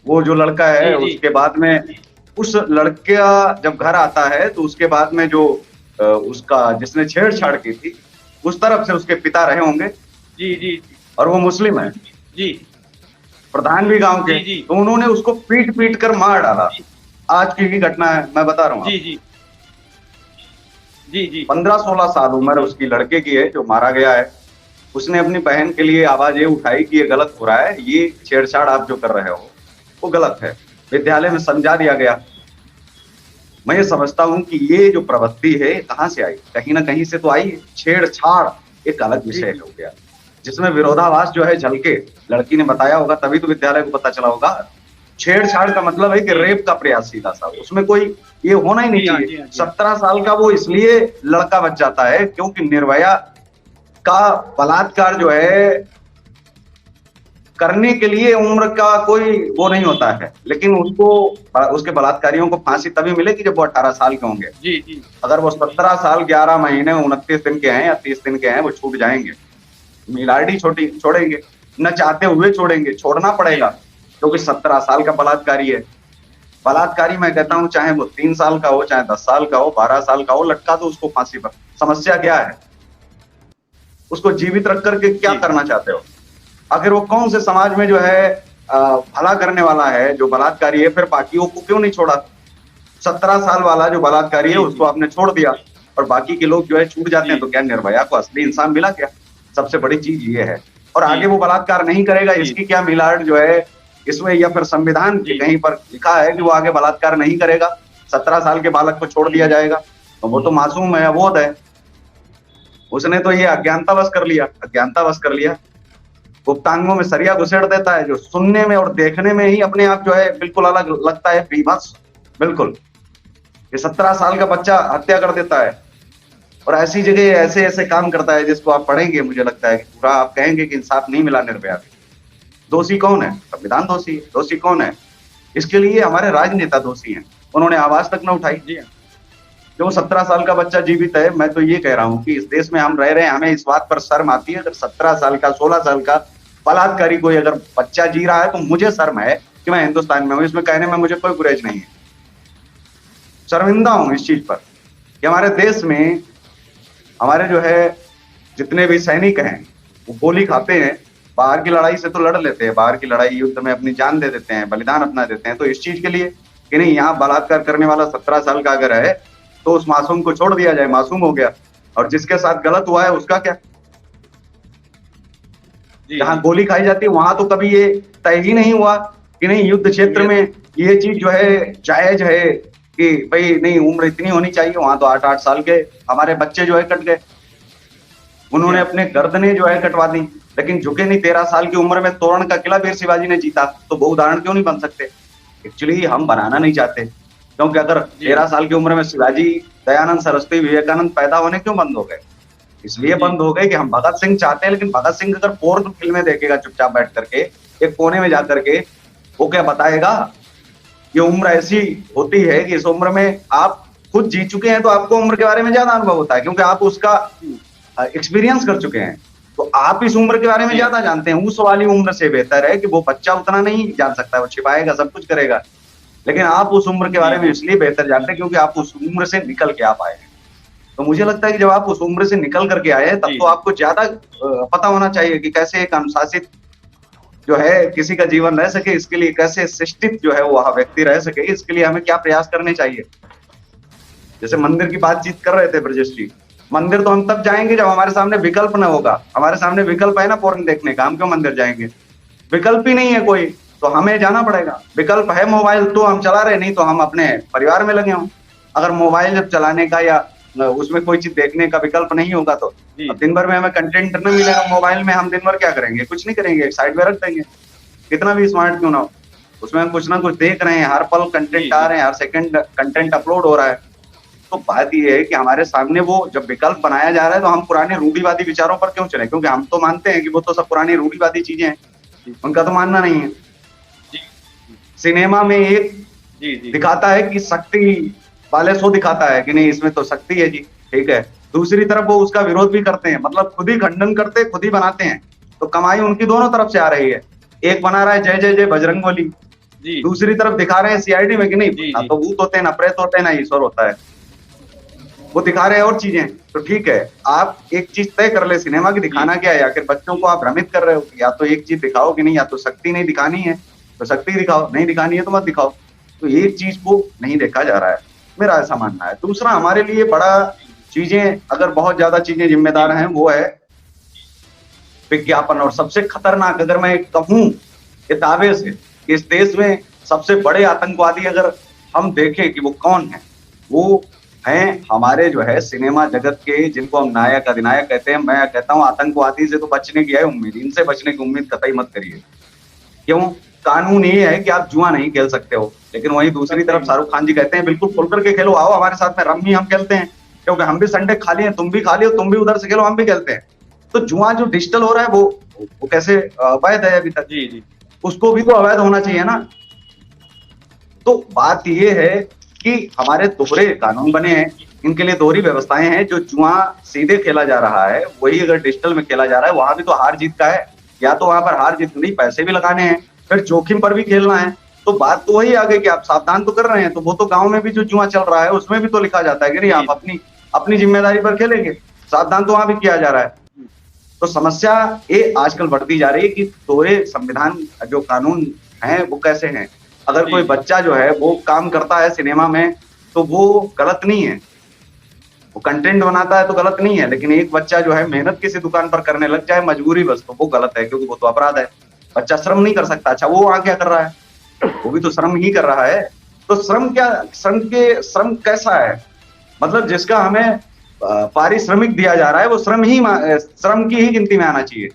वो जो लड़का है उसके बाद में उस लड़के जब घर आता है तो उसके बाद में जो उसका जिसने छेड़छाड़ की थी उस तरफ से उसके पिता रहे होंगे जी, और वो मुस्लिम है जी, प्रधान भी गांव के, तो उन्होंने उसको पीट पीट कर मार डाला। आज की ही घटना है, मैं बता रहा हूँ जी। 15-16 साल उम्र उसकी लड़के की है जो मारा गया है। उसने अपनी बहन के लिए आवाज ये उठाई कि ये गलत हो रहा है, ये छेड़छाड़ आप जो कर रहे हो वो गलत है। विद्यालय में समझा दिया गया। मैं ये समझता हूं कि ये जो प्रवृत्ति है कहां से आई, कहीं ना कहीं से तो आई। छेड़छाड़ एक अलग विषय हो गया जिसमें विरोधाभास जो है झलके, लड़की ने बताया होगा तभी तो विद्यालय को पता चला होगा। छेड़छाड़ का मतलब है कि रेप का प्रयास सीधा सा, उसमें कोई ये होना ही नहीं चाहिए। 17 साल का वो इसलिए लड़का बच जाता है क्योंकि निर्भया का बलात्कार जो है करने के लिए उम्र का कोई वो नहीं होता है, लेकिन उसको उसके बलात्कारियों को फांसी तभी मिलेगी जब वो 18 साल के होंगे जी। अगर वो 17 साल 11 महीने 29 दिन के हैं या 30 दिन के हैं वो छूट जाएंगे, मिलाडी छोड़ेंगे, न चाहते हुए छोड़ेंगे, छोड़ना पड़ेगा क्योंकि 17 साल का बलात्कारी है। बलात्कारी मैं कहता हूं चाहे वो 3 साल का हो, चाहे 10 साल का हो, 12 साल का हो, लटका दो उसको फांसी पर। समस्या क्या है? उसको जीवित रख करके क्या करना चाहते हो? आखिर वो कौन से समाज में जो है भला करने वाला है जो बलात्कारी है, फिर बाकियों को क्यों नहीं छोड़ा? 17 साल वाला जो बलात्कारी है उसको आपने छोड़ दिया और बाकी के लोग जो है छूट जाते हैं, तो क्या निर्भया को असली इंसान मिला क्या? सबसे बड़ी चीज ये है। और आगे वो बलात्कार नहीं करेगा, इसकी क्या मिलावट जो है इसमें, या फिर संविधान कहीं पर लिखा है कि वो आगे बलात्कार नहीं करेगा, 17 साल के बालक को छोड़ दिया जाएगा, तो वो तो मासूम है, अबोध है, उसने तो ये अज्ञानतावश कर लिया। गुप्तांगों में सरिया घुसेड़ देता है, जो सुनने में और देखने में ही अपने आप जो है बिल्कुल अलग लगता है, बीभत्स बिल्कुल। ये 17 साल का बच्चा हत्या कर देता है और ऐसी जगह ऐसे ऐसे काम करता है जिसको आप पढ़ेंगे, मुझे लगता है पूरा आप कहेंगे कि इंसाफ नहीं मिला निर्भया को। दोषी कौन है? संविधान दोषी है। दोषी कौन है? इसके लिए हमारे राजनेता दोषी हैं, उन्होंने आवाज तक न उठाई। जो 17 साल का बच्चा जीवित है, मैं तो ये कह रहा हूँ कि इस देश में हम रह रहे हैं, हमें इस बात पर शर्म आती है। अगर 17 साल का 16 साल का बलात्कारी कोई अगर बच्चा जी रहा है तो मुझे शर्म है कि मैं हिंदुस्तान में हूँ, इसमें कहने में मुझे कोई गुरेज नहीं है। शर्मिंदा हूं इस चीज पर कि हमारे देश में हमारे जो है जितने भी सैनिक हैं वो गोली खाते हैं, बाहर की लड़ाई से तो लड़ लेते हैं, बाहर की लड़ाई युद्ध में अपनी जान दे देते हैं, बलिदान अपना देते हैं, तो इस चीज के लिए कि नहीं यहाँ बलात्कार करने वाला 17 साल का अगर है तो उस मासूम को छोड़ दिया जाए, मासूम हो गया। और जिसके साथ गलत हुआ है उसका क्या? जहां गोली खाई जाती है वहां तो कभी ये तय ही नहीं हुआ कि नहीं युद्ध क्षेत्र में ये चीज जो है जायज है कि भाई नहीं उम्र इतनी होनी चाहिए। वहां तो 8-8 साल के हमारे बच्चे जो है कट गए, उन्होंने अपने गर्दनें जो है कटवा दी, लेकिन झुके नहीं। 13 साल की उम्र में तोरण का किला वीर शिवाजी ने जीता, तो वो उदाहरण क्यों नहीं बन सकते? एक्चुअली हम बनाना नहीं चाहते, क्योंकि अगर 13 साल की उम्र में शिवाजी, दयानंद सरस्वती, विवेकानंद पैदा होने क्यों बंद हो गए? इसलिए बंद हो गए कि हम भगत सिंह चाहते हैं, लेकिन भगत सिंह अगर पोर्न फिल्में देखेगा चुपचाप बैठ करके एक कोने में जाकर के, वो क्या बताएगा? ये उम्र ऐसी होती है कि इस उम्र में आप खुद जी चुके हैं तो आपको उम्र के बारे में ज्यादा अनुभव होता है, क्योंकि आप उसका एक्सपीरियंस कर चुके हैं, तो आप इस उम्र के बारे में ज्यादा जानते हैं। उस वाली उम्र से बेहतर है कि वो बच्चा उतना नहीं जान सकता, वो छिपाएगा, सब कुछ करेगा, लेकिन आप उस उम्र के बारे में इसलिए बेहतर जानते हैं क्योंकि आप उस उम्र से निकल के आप आए हैं। तो मुझे लगता है कि जब आप उस उम्र से निकल करके आए हैं तब तो आपको ज्यादा पता होना चाहिए कि कैसे एक अनुशासित जो है किसी का जीवन रह सके, इसके लिए कैसे शिष्टित जो है वह व्यक्ति रह सके, इसके लिए हमें क्या प्रयास करने चाहिए। जैसे मंदिर की बातचीत कर रहे थे ब्रजेश जी, मंदिर तो हम तब जाएंगे जब हमारे सामने विकल्प न होगा। हमारे सामने विकल्प है ना पोर्न देखने का, हम क्यों मंदिर जाएंगे? विकल्प ही नहीं है कोई, तो हमें जाना पड़ेगा। विकल्प है मोबाइल तो हम चला रहे, नहीं तो हम अपने परिवार में लगे हों। अगर मोबाइल जब चलाने का या उसमें कोई चीज देखने का विकल्प नहीं होगा तो दिन भर में हमें कंटेंट न मिलेगा मोबाइल में, हम दिन भर क्या करेंगे? कुछ नहीं करेंगे, एक साइड में रख देंगे, कितना भी स्मार्ट क्यों ना हो, उसमें हम कुछ ना कुछ देख रहे हैं, हर पल कंटेंट आ रहे हैं, हर सेकंड कंटेंट अपलोड हो रहा है। तो बात ये है कि हमारे सामने वो जब विकल्प बनाया जा रहा है तो हम पुराने रूढ़िवादी विचारों पर क्यों चले? क्योंकि हम तो मानते हैं कि वो तो सब पुरानी रूढ़िवादी चीजें हैं, उनका तो मानना नहीं है। सिनेमा में एक दिखाता है कि शक्ति वाले शो दिखाता है कि नहीं इसमें तो शक्ति है जी, ठीक है, दूसरी तरफ वो उसका विरोध भी करते हैं, मतलब खुद ही खंडन करते, खुद ही बनाते हैं, तो कमाई उनकी दोनों तरफ से आ रही है। एक बना रहा है जय जय जय बजरंगबली, दूसरी तरफ दिखा रहे हैं सीआईडी में कि नहीं ना तो भूत होते हैं, ना प्रेत होते हैं, ना ईश्वर होता है, वो दिखा रहे हैं और चीजें। तो ठीक है, आप एक चीज तय कर ले सिनेमा की दिखाना क्या है। आखिर बच्चों को आप भ्रमित कर रहे हो, या तो एक चीज दिखाओ कि नहीं, या तो शक्ति नहीं दिखानी है तो शक्ति दिखाओ, नहीं दिखानी है तो मत दिखाओ। तो एक चीज को नहीं देखा जा रहा है, मेरा ऐसा मानना है। दूसरा, हमारे लिए बड़ा चीजें, अगर बहुत ज्यादा चीजें जिम्मेदार हैं, वो है विज्ञापन। और सबसे खतरनाक अगर मैं कहूं कि दावे से कि इस देश में सबसे बड़े आतंकवादी अगर हम देखें कि वो कौन है, वो हैं हमारे जो है सिनेमा जगत के, जिनको हम नायक अधिनायक कहते हैं। मैं कहता हूं आतंकवादी से तो बचने की है उम्मीद, इनसे बचने की उम्मीद कतई मत करिए। क्यों? कानून ये है कि आप जुआ नहीं खेल सकते हो, लेकिन वहीं दूसरी तरफ शाहरुख खान जी कहते हैं बिल्कुल खुल करके खेलो, आओ हमारे साथ में रम्मी हम खेलते हैं, क्योंकि हम भी संडे खा लिए, तुम भी खा लियो, तुम भी उधर से खेलो, हम भी खेलते हैं। तो जुआ जो डिजिटल हो रहा है वो कैसे अवैध है अभी तक? जी, उसको भी तो अवैध होना चाहिए ना। तो बात ये है कि हमारे दोहरे कानून बने हैं, इनके लिए दोहरी व्यवस्थाएं हैं। जो जुआ सीधे खेला जा रहा है वही अगर डिजिटल में खेला जा रहा है, वहां भी तो हार जीत का है, या तो वहां पर हार जीत नहीं, पैसे भी लगाने हैं, फिर जोखिम पर भी खेलना है। तो बात तो वही आ गई कि आप सावधान तो कर रहे हैं, तो वो तो गांव में भी जो जुआ चल रहा है उसमें भी तो लिखा जाता है कि नहीं आप अपनी जिम्मेदारी पर खेलेंगे, सावधान तो वहां भी किया जा रहा है। तो समस्या ये आजकल बढ़ती जा रही है कि दोहरे संविधान जो कानून हैं वो कैसे हैं। अगर कोई बच्चा जो है वो काम करता है सिनेमा में तो वो गलत नहीं है, वो कंटेंट बनाता है तो गलत नहीं है, लेकिन एक बच्चा जो है मेहनत किसी दुकान पर करने लग जाए मजबूरी बस, तो वो गलत है, क्योंकि वो तो अपराध है। बच्चा श्रम नहीं कर सकता, अच्छा वो वहां क्या कर रहा है, वो भी तो श्रम ही कर रहा है। तो श्रम क्या, श्रम कैसा है, मतलब जिसका हमें पारिश्रमिक दिया जा रहा है वो श्रम की ही गिनती में आना चाहिए।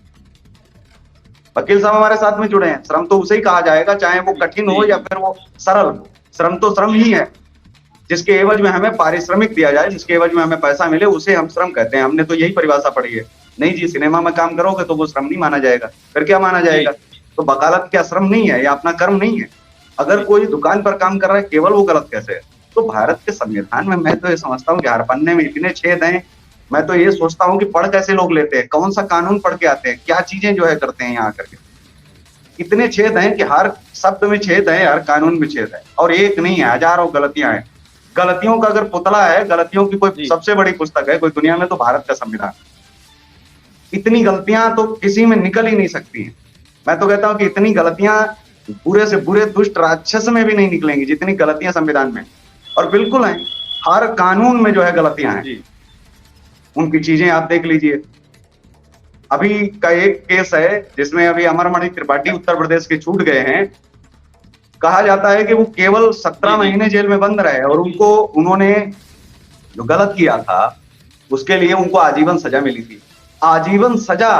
वकील साहब हमारे साथ में जुड़े हैं, श्रम तो उसे ही कहा जाएगा, चाहे वो कठिन हो या फिर वो सरल हो, श्रम तो श्रम ही है। जिसके एवज में हमें पारिश्रमिक दिया जाए, जिसके एवज में हमें पैसा मिले, उसे हम श्रम कहते हैं। हमने तो यही परिभाषा पढ़ी है। नहीं जी, सिनेमा में काम करोगे तो वो श्रम नहीं माना जाएगा, फिर क्या माना जाएगा? तो वकालत क्या श्रम नहीं है या अपना कर्म नहीं है? अगर कोई दुकान पर काम कर रहा है केवल, वो गलत कैसे है? तो भारत के संविधान में मैं तो ये समझता हूँ कि हर पन्ने में इतने छेद हैं, मैं तो ये सोचता हूँ कि पढ़ कैसे लोग लेते हैं, कौन सा कानून पढ़ के आते हैं, क्या चीजें जो है करते हैं यहाँ करके। इतने छेद हैं कि हर शब्द में छेद है, हर कानून में छेद है, और एक नहीं है, हजारों गलतियां हैं। गलतियों का अगर पुतला है, गलतियों की कोई सबसे बड़ी पुस्तक है कोई दुनिया में, तो भारत का संविधान। इतनी गलतियां तो किसी में निकल ही नहीं सकती हैं। मैं तो कहता हूं कि इतनी गलतियां बुरे से बुरे दुष्ट राक्षस में भी नहीं निकलेंगी जितनी गलतियां संविधान में, और बिल्कुल हैं, हर कानून में जो है गलतियां हैं। उनकी चीजें आप देख लीजिए। अभी का एक केस है जिसमें अभी अमरमणि त्रिपाठी उत्तर प्रदेश के छूट गए हैं। कहा जाता है कि वो केवल 17 महीने जेल में बंद रहे, और उन्होंने जो गलत किया था उसके लिए उनको आजीवन सजा मिली थी। आजीवन सजा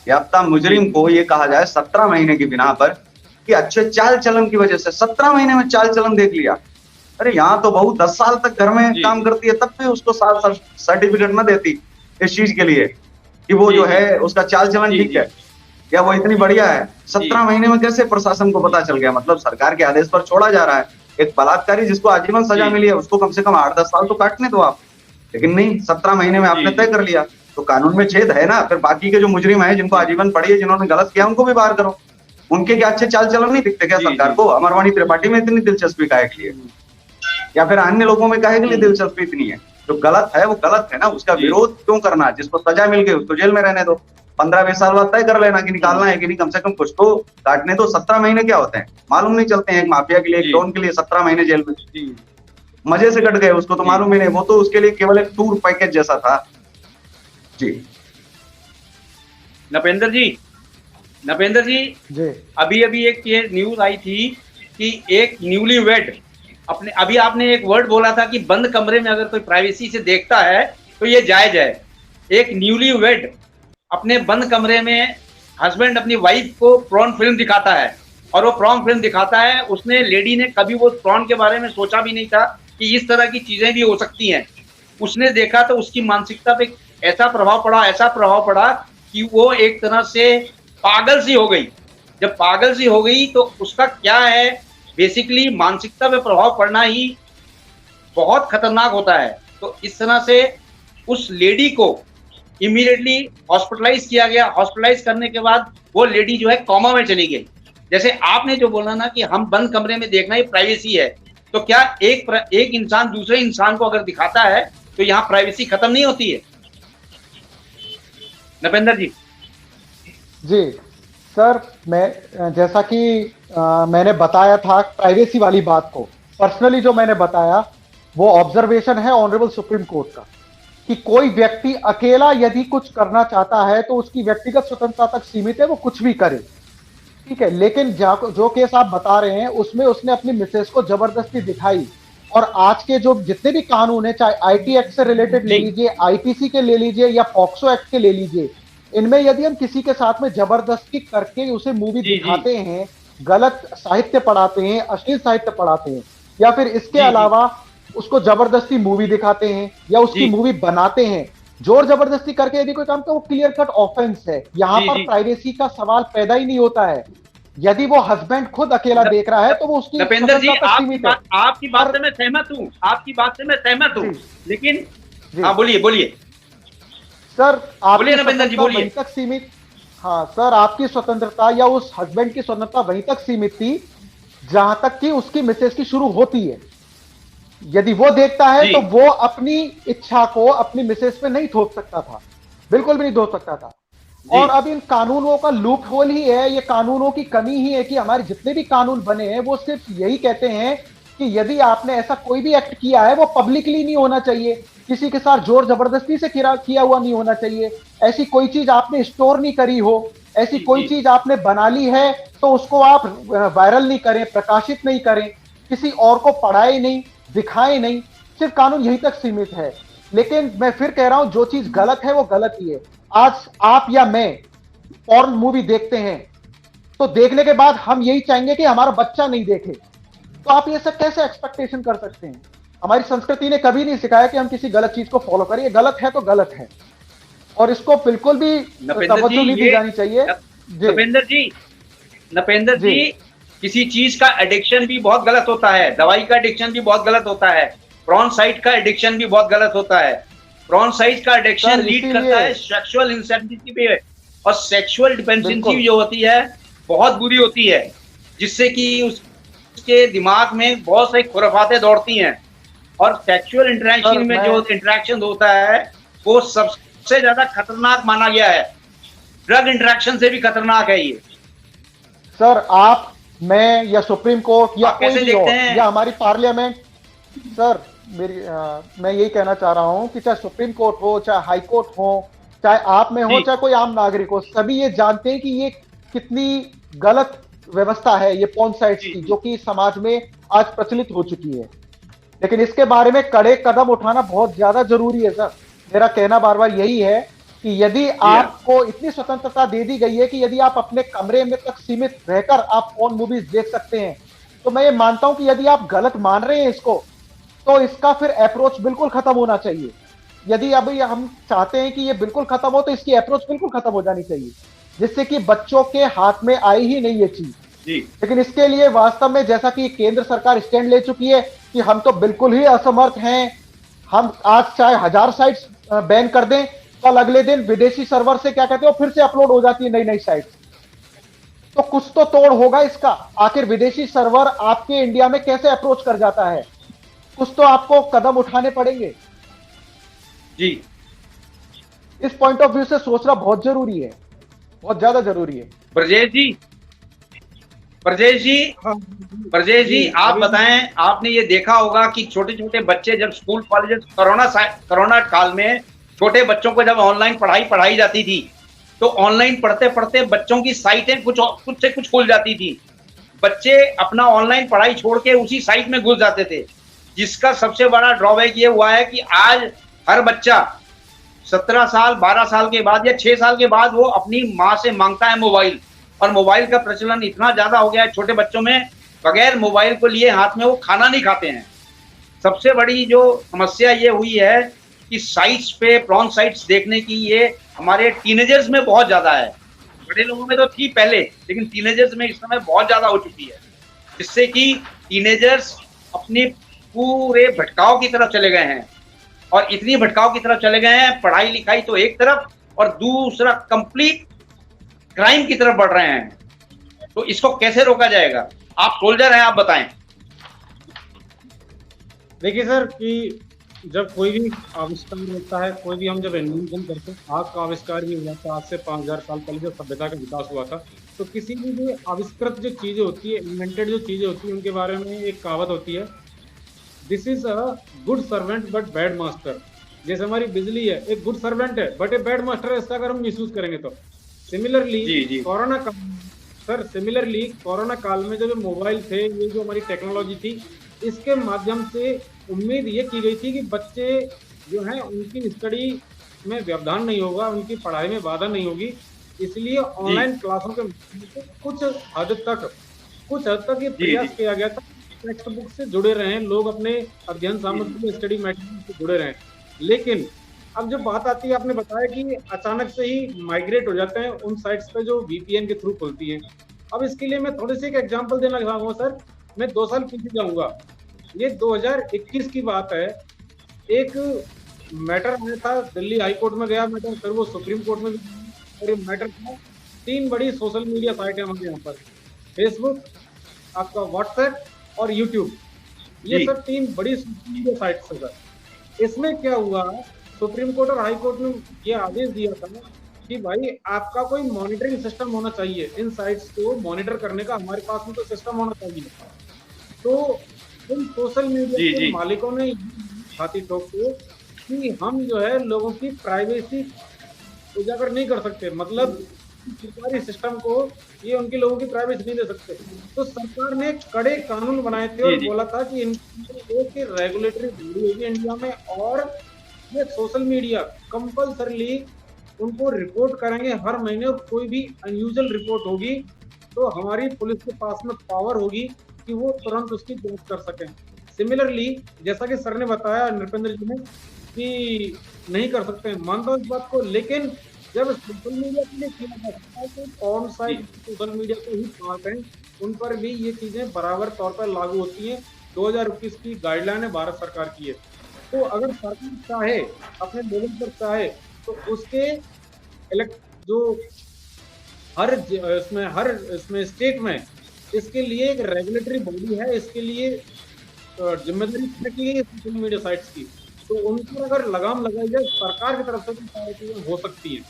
याफ्ता मुजरिम को ये कहा जाए 17 महीने की बिना पर कि अच्छे चाल चलन की वजह से 17 महीने में चाल चलन देख लिया। अरे यहाँ तो बहू 10 साल तक घर में काम करती है, तब भी उसको सर्टिफिकेट न देती इस चीज के लिए कि वो जो है उसका चाल चलन ठीक है या वो इतनी बढ़िया है। 17 महीने में कैसे प्रशासन को पता चल गया? मतलब सरकार के आदेश पर छोड़ा जा रहा है। एक बलात्कारी जिसको आजीवन सजा मिली है उसको कम से कम 8-10 साल तो काटने दो आप, लेकिन नहीं, 17 महीने में आपने तय कर लिया। तो कानून में छेद है ना। फिर बाकी के जो मुजरिम है जिनको आजीवन पड़ी है, जिन्होंने गलत किया, उनको भी बाहर करो। उनके क्या अच्छे चाल चलन नहीं दिखते क्या सरकार को? अमरवाणी त्रिपाठी में इतनी दिलचस्पी काहे के लिए, या फिर अन्य लोगों में काहे के लिए दिलचस्पी इतनी है? जो गलत है वो गलत है ना, उसका विरोध क्यों करना? जिसको सजा मिल गई उसको जेल में रहने दो, 15-20 साल बाद तय कर लेना कि निकालना है कि नहीं, कम से कम कुछ तो काटने दो। 17 महीने क्या होते हैं मालूम नहीं चलते हैं। एक माफिया के लिए, एक डॉन के लिए 17 महीने जेल में मजे से कट गए, उसको तो मालूम ही नहीं। वो तो उसके लिए केवल एक टूर पैकेज जैसा था। जी नपेंद्र जी अभी एक ये न्यूज आई थी कि एक न्यूली वेड अपने, अभी आपने एक वर्ड बोला था कि बंद कमरे में अगर कोई प्राइवेसी से देखता है तो ये जायज है। एक न्यूली वेड अपने बंद कमरे में हस्बैंड अपनी वाइफ को प्रॉन फिल्म दिखाता है, और वो प्रॉन फिल्म दिखाता है, उसने लेडी ने कभी वो प्रॉन के बारे में सोचा भी नहीं था कि इस तरह की चीजें भी हो सकती हैं। उसने देखा तो उसकी मानसिकता पे ऐसा प्रभाव पड़ा कि वो एक तरह से पागल सी हो गई। जब पागल सी हो गई तो उसका क्या है, बेसिकली मानसिकता पे प्रभाव पड़ना ही बहुत खतरनाक होता है। तो इस तरह से उस लेडी को इमीडिएटली हॉस्पिटलाइज किया गया। हॉस्पिटलाइज करने के बाद वो लेडी जो है कोमा में चली गई। जैसे आपने जो बोला ना कि हम बंद कमरे में देखना ही प्राइवेसी है, तो क्या एक इंसान दूसरे इंसान को अगर दिखाता है तो यहाँ प्राइवेसी खत्म नहीं होती है? नपेंद्र जी सर, मैं जैसा कि मैंने बताया था प्राइवेसी वाली बात को, पर्सनली जो मैंने बताया वो ऑब्जर्वेशन है ऑनरेबल सुप्रीम कोर्ट का कि कोई व्यक्ति अकेला यदि कुछ करना चाहता है तो उसकी व्यक्तिगत स्वतंत्रता तक सीमित है, वो कुछ भी करे, ठीक है। लेकिन जो केस आप बता रहे हैं उसमें उसने अपनी मिसेस को जबरदस्ती दिखाई, और आज के जो जितने भी कानून है, चाहे आईटी एक्ट से रिलेटेड ले लीजिए, आईपीसी के ले लीजिए या पॉक्सो एक्ट के ले लीजिए, इनमें यदि हम किसी के साथ में जबरदस्ती करके उसे मूवी दिखाते हैं, गलत साहित्य पढ़ाते हैं, अश्लील साहित्य पढ़ाते हैं, या फिर इसके अलावा उसको जबरदस्ती मूवी दिखाते हैं या उसकी मूवी बनाते हैं, जोर जबरदस्ती करके यदि कोई काम तो वो क्लियर कट ऑफेंस है। यहाँ पर प्राइवेसी का सवाल पैदा ही नहीं होता है। यदि वो हस्बैंड खुद अकेला देख रहा है तो वो उसकी नपेंद्र जी आपकी बात से मैं सहमत हूँ, लेकिन हाँ बोलिए सर, बोलिए नपेंद्र जी, बोलिए। वहीं तक सीमित, हाँ सर, आपकी स्वतंत्रता या उस हस्बैंड की स्वतंत्रता वहीं तक सीमित थी जहां तक कि उसकी मिसेज की शुरू होती है। यदि वो देखता है तो वो अपनी इच्छा को अपनी मिसेज पे नहीं थोप सकता था, बिल्कुल भी नहीं थोप सकता था। और अब इन कानूनों का लूप होल ही है, ये कानूनों की कमी ही है कि हमारे जितने भी कानून बने हैं वो सिर्फ यही कहते हैं कि यदि आपने ऐसा कोई भी एक्ट किया है वो पब्लिकली नहीं होना चाहिए, किसी के साथ जोर जबरदस्ती से किया हुआ नहीं होना चाहिए। ऐसी कोई चीज आपने स्टोर नहीं करी हो, ऐसी कोई चीज आपने बना ली है तो उसको आप वायरल नहीं करें, प्रकाशित नहीं करें, किसी और को पढ़ाए नहीं, दिखाए नहीं। सिर्फ कानून यहीं तक सीमित है। लेकिन मैं फिर कह रहा हूं, जो चीज गलत है वो गलत ही है। आज आप या मैं पॉर्न मूवी देखते हैं तो देखने के बाद हम यही चाहेंगे कि हमारा बच्चा नहीं देखे, तो आप ये सब कैसे एक्सपेक्टेशन कर सकते हैं? हमारी संस्कृति ने कभी नहीं सिखाया कि हम किसी गलत चीज को फॉलो करें। ये गलत है तो गलत है, और इसको बिल्कुल भी तवज्जो नहीं दी जानी चाहिए। नपेंद्र जी, किसी चीज का एडिक्शन भी बहुत गलत होता है, दवाई का एडिक्शन भी बहुत गलत होता है, प्रॉन साइट का एडिक्शन भी बहुत गलत होता है। प्रॉन साइट का एडिक्शन लीड करता है सेक्सुअल इंसेंसिटिविटी पे, और सेक्सुअल डिपेंडेंसी जो होती है बहुत बुरी होती है, जिससे कि उसके दिमाग में बहुत सारी खुराफातें दौड़ती हैं। और सेक्सुअल इंटरेक्शन में जो इंटरेक्शन होता है वो सबसे ज्यादा खतरनाक माना गया है, ड्रग इंटरेक्शन से भी खतरनाक है ये। सर आप, मैं या सुप्रीम कोर्ट या कोई भी हो या हमारी पार्लियामेंट, सर मैं यही कहना चाह रहा हूं कि चाहे सुप्रीम कोर्ट हो, चाहे हाई कोर्ट हो, चाहे आप में हो, चाहे कोई आम नागरिक हो, सभी ये जानते हैं कि ये कितनी गलत व्यवस्था है ये पॉर्न साइट्स की, जो कि समाज में आज प्रचलित हो चुकी है। लेकिन इसके बारे में कड़े कदम उठाना बहुत ज्यादा जरूरी है सर। मेरा कहना बार बार यही है कि यदि आपको इतनी स्वतंत्रता दे दी गई है कि यदि आप अपने कमरे में तक सीमित रहकर आप पॉर्न मूवीज देख सकते हैं, तो मैं ये मानता हूं कि यदि आप गलत मान रहे हैं इसको, तो इसका फिर अप्रोच बिल्कुल खत्म होना चाहिए। यदि अभी हम चाहते हैं कि ये बिल्कुल खत्म हो, तो इसकी अप्रोच बिल्कुल खत्म हो जानी चाहिए, जिससे कि बच्चों के हाथ में आई ही नहीं ये चीज। लेकिन इसके लिए वास्तव में जैसा कि केंद्र सरकार स्टैंड ले चुकी है कि हम तो बिल्कुल ही असमर्थ हैं, हम आज चाहे 1000 साइट्स बैन कर दें, कल अगले दिन विदेशी सर्वर से क्या कहते हैं फिर से अपलोड हो जाती है नई नई साइट्स। तो कुछ तो तोड़ होगा इसका। आखिर विदेशी सर्वर आपके इंडिया में कैसे अप्रोच कर जाता है, कुछ तो आपको कदम उठाने पड़ेंगे जी। इस पॉइंट ऑफ व्यू से सोचना बहुत जरूरी है, बहुत ज्यादा जरूरी है। ब्रजेश जी आप बताएं, आपने ये देखा होगा कि छोटे छोटे बच्चे जब स्कूल कॉलेज कोरोना काल में छोटे बच्चों को जब ऑनलाइन पढ़ाई जाती थी, तो ऑनलाइन पढ़ते पढ़ते बच्चों की साइटें कुछ से कुछ खुल जाती थी। बच्चे अपना ऑनलाइन पढ़ाई छोड़ के उसी साइट में घुस जाते थे, जिसका सबसे बड़ा ड्रॉबैक ये हुआ है कि आज हर बच्चा 17 साल 12 साल के बाद या 6 साल के बाद वो अपनी माँ से मांगता है मोबाइल, और मोबाइल का प्रचलन इतना ज्यादा हो गया है छोटे बच्चों में, बगैर मोबाइल को लिए हाथ में वो खाना नहीं खाते हैं। सबसे बड़ी जो समस्या ये हुई है कि साइट्स पे प्रॉन साइट्स देखने की ये हमारे टीनेजर्स में बहुत ज्यादा है। बड़े लोगों में तो थी पहले, लेकिन टीनेजर्स में इस समय बहुत ज्यादा हो चुकी है, जिससे कि टीनेजर्स अपने पूरे भटकाव की तरफ चले गए हैं। और इतनी भटकाव की तरफ चले गए हैं, पढ़ाई लिखाई तो एक तरफ और दूसरा कंप्लीट क्राइम की तरफ बढ़ रहे हैं। तो इसको कैसे रोका जाएगा? आप सोल्जर हैं, आप बताएं। देखिए सर, कि जब कोई भी आविष्कार होता है, कोई भी हम जब इन्वेंशन करते हैं, आग का आविष्कार भी हुआ था आज से 5000 साल पहले जब सभ्यता का विकास हुआ था। तो किसी भी जो आविष्कृत जो चीजें होती है, इन्वेंटेड जो चीजें होती है, उनके बारे में एक कहावत होती है, this is a good servant but bad master. जैसे हमारी बिजली है, एक गुड सर्वेंट है बट ए बैड मास्टर है, इसका अगर हम मिसयूज करेंगे तो। सिमिलरली कोरोना काल में जो मोबाइल थे, ये जो हमारी टेक्नोलॉजी थी, इसके माध्यम से उम्मीद ये की गई थी कि बच्चे जो हैं उनकी स्टडी में व्यवधान नहीं होगा, उनकी पढ़ाई में बाधा नहीं होगी। इसलिए ऑनलाइन क्लासों के कुछ हद तक ये प्रयास किया गया था, टेक्स्ट बुक से जुड़े रहें लोग, अपने अध्ययन सामग्री स्टडी मटेरियल से जुड़े रहें। लेकिन अब जो बात आती है, आपने बताया कि अचानक से ही माइग्रेट हो जाते हैं उन साइट्स पे जो VPN के थ्रू खुलती हैं। अब इसके लिए मैं थोड़ी सी एक एग्जांपल देना चाहूंगा सर। मैं 2 साल पीछे जाऊंगा, ये 2021 की बात है। एक मैटर आया था, दिल्ली हाई कोर्ट में गया मैटर, फिर वो सुप्रीम कोर्ट में भी, और ये मैटर था 3 बड़ी सोशल मीडिया साइट है हमारे यहाँ पर, फेसबुक, आपका व्हाट्सएप और यूट्यूब। ये सब 3 बड़ी सोशल मीडिया साइट्स है सर। इसमें क्या हुआ, सुप्रीम कोर्ट और हाई कोर्ट ने ये आदेश दिया था कि भाई आपका कोई मॉनिटरिंग सिस्टम होना चाहिए, इन साइट्स को मॉनिटर करने का हमारे पास में तो सिस्टम होना चाहिए। तो इन सोशल मीडिया के मालिकों ने छाती ठोक के कि हम जो है लोगों की प्राइवेसी उजागर नहीं कर सकते, मतलब सरकारी सिस्टम को ये उनके लोगों की प्राइवेसी नहीं दे सकते। तो सरकार ने कड़े कानून बनाए थे और जी, जी। बोला था कि इनकी एक रेगुलेटरी बॉडी होगी इंडिया में, और ये सोशल मीडिया कंपल्सरली उनको रिपोर्ट करेंगे हर महीने, और कोई भी अनयूजुअल रिपोर्ट होगी तो हमारी पुलिस के पास में पावर होगी कि वो तुरंत उसकी जांच कर सकें। सिमिलरली जैसा कि सर ने बताया, नृपेंद्र जी ने, कि नहीं कर सकते, मानता हूँ इस बात को, लेकिन जब सोशल मीडिया के लिए किया जाता है तो कौन साइड सोशल मीडिया के ही पार्ट हैं, उन पर भी ये चीजें बराबर तौर पर लागू होती हैं। 2021 की गाइडलाइन है भारत सरकार की है। तो अगर सरकार चाहे, अपने लेवल पर चाहे, तो उसके जो हर इसमें स्टेट में इसके लिए एक रेगुलेटरी बॉडी है, इसके लिए जिम्मेदारी तय की गई है सोशल मीडिया साइट्स की। तो उन पर अगर लगाम लगाई जाए सरकार की तरफ से तो सारी चीजें हो सकती हैं।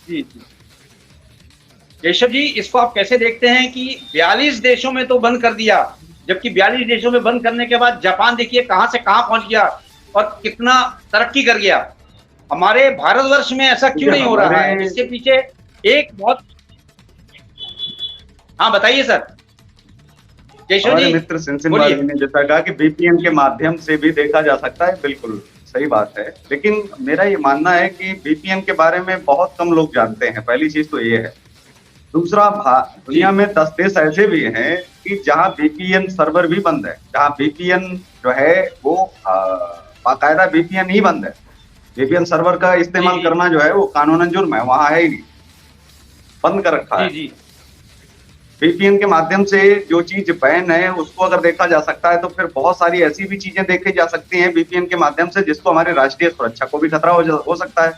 जी, जी। केशव जी, इसको आप कैसे देखते हैं कि 42 देशों में तो बंद कर दिया, जबकि 42 देशों में बंद करने के बाद जापान देखिए कहां से कहां पहुंच गया और कितना तरक्की कर गया। हमारे भारतवर्ष में ऐसा क्यों नहीं हो रहा है? इसके पीछे एक बहुत, हाँ बताइए सर। केशव हमारे जी मित्र सिंसिनवाल जी ने जैसा कहा कि बीपीएन के माध्यम से भी देखा जा सकता है, बिल्कुल सही बात है। लेकिन मेरा ये मानना है कि बीपीएन के बारे में बहुत कम लोग जानते हैं, पहली चीज तो ये है। दूसरा, दुनिया में 10 देश ऐसे भी हैं कि जहां बीपीएन सर्वर भी बंद है, जहां बीपीएन जो है वो बाकायदा बीपीएन ही बंद है। बीपीएन सर्वर का इस्तेमाल करना जो है वो कानूनन जुर्म है, वहां है ही नहीं, बंद कर रखा है। जी। बीपीएन के माध्यम से जो चीज बैन है उसको अगर देखा जा सकता है तो फिर बहुत सारी ऐसी भी चीजें देखी जा सकती हैं बीपीएन के माध्यम से जिसको हमारी राष्ट्रीय सुरक्षा को भी खतरा हो सकता है।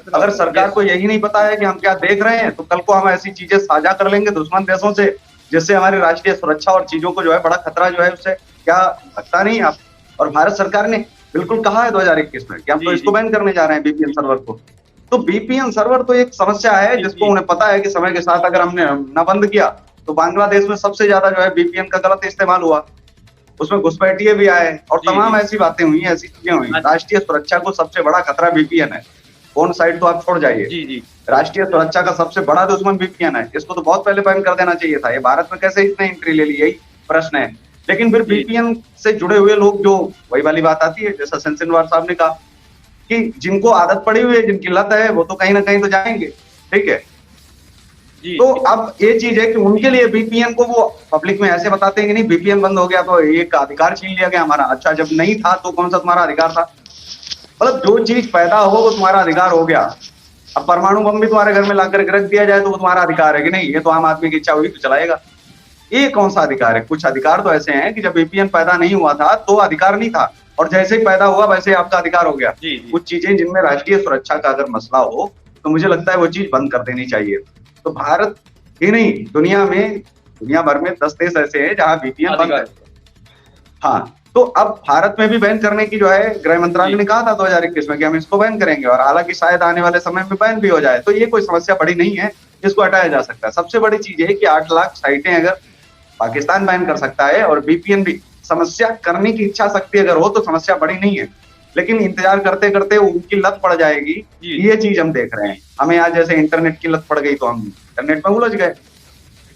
अगर सरकार को यही नहीं पता है कि हम क्या देख रहे हैं तो कल को हम ऐसी चीजें साझा कर लेंगे दुश्मन देशों से जिससे हमारी राष्ट्रीय सुरक्षा और चीजों को जो है बड़ा खतरा जो है उससे, क्या लगता नहीं आप? और भारत सरकार ने बिल्कुल कहा है 2021 में कि हम तो इसको बैन करने जा रहे हैं बीपीएन सर्वर को। तो बीपीएन सर्वर तो एक समस्या है जिसको उन्हें पता है कि समय के साथ अगर हमने न बंद किया तो बांग्लादेश में सबसे ज्यादा जो है बीपीएन का गलत इस्तेमाल हुआ, उसमें घुसपैठिए भी आए और तमाम ऐसी बातें हुई, ऐसी चीजें हुई। राष्ट्रीय सुरक्षा को सबसे बड़ा खतरा बीपीएन है, कौन साइड तो आप छोड़ जाइए। राष्ट्रीय सुरक्षा का सबसे बड़ा दुश्मन बीपीएन है, इसको तो बहुत पहले बैन कर देना चाहिए था। ये भारत में कैसे इसने एंट्री ले ली, यही प्रश्न है। लेकिन फिर बीपीएन से जुड़े हुए लोग, जो वही वाली बात आती है जैसा सेंसिनवार साहब ने कहा कि जिनको आदत पड़ी हुई है, जिनकी लत है, वो तो कहीं ना कहीं तो जाएंगे, ठीक है। तो अब ये चीज है कि उनके लिए बीपीएन को वो पब्लिक में ऐसे बताते हैं कि नहीं बीपीएन बंद हो गया तो एक अधिकार छीन लिया गया हमारा। अच्छा, जब नहीं था तो कौन सा तुम्हारा अधिकार था? मतलब जो चीज पैदा हो वो तुम्हारा अधिकार हो गया। अब परमाणु बम भी तुम्हारे घर में लाकर रख दिया जाए तो वो तुम्हारा अधिकार है कि नहीं? ये तो आम आदमी की इच्छा हुई तो चलाएगा। ये कौन सा अधिकार है? कुछ अधिकार तो ऐसे हैं कि जब बीपीएन पैदा नहीं हुआ था तो अधिकार नहीं था और जैसे ही पैदा हुआ वैसे आपका अधिकार हो गया। कुछ चीजें जिनमें राष्ट्रीय सुरक्षा का अगर मसला हो तो मुझे लगता है वो चीज बंद कर देनी चाहिए। तो भारत ही नहीं, दुनिया भर में 10 देश ऐसे हैं जहां बीपीएन बंद है। हाँ, तो अब भारत में भी बैन करने की जो है गृह मंत्रालय ने कहा था 2021 में कि हम इसको बैन करेंगे, और हालांकि शायद आने वाले समय में बैन भी हो जाए, तो ये कोई समस्या बड़ी नहीं है, इसको हटाया जा सकता है। सबसे बड़ी चीज है कि 8 लाख साइटें अगर पाकिस्तान बैन कर सकता है और बीपीएन भी, समस्या करने की इच्छा शक्ति अगर हो तो समस्या बड़ी नहीं है। लेकिन इंतजार करते करते उनकी लत पड़ जाएगी, ये चीज हम देख रहे हैं। हमें आज जैसे इंटरनेट की लत पड़ गई तो हम इंटरनेट में उलझ गए।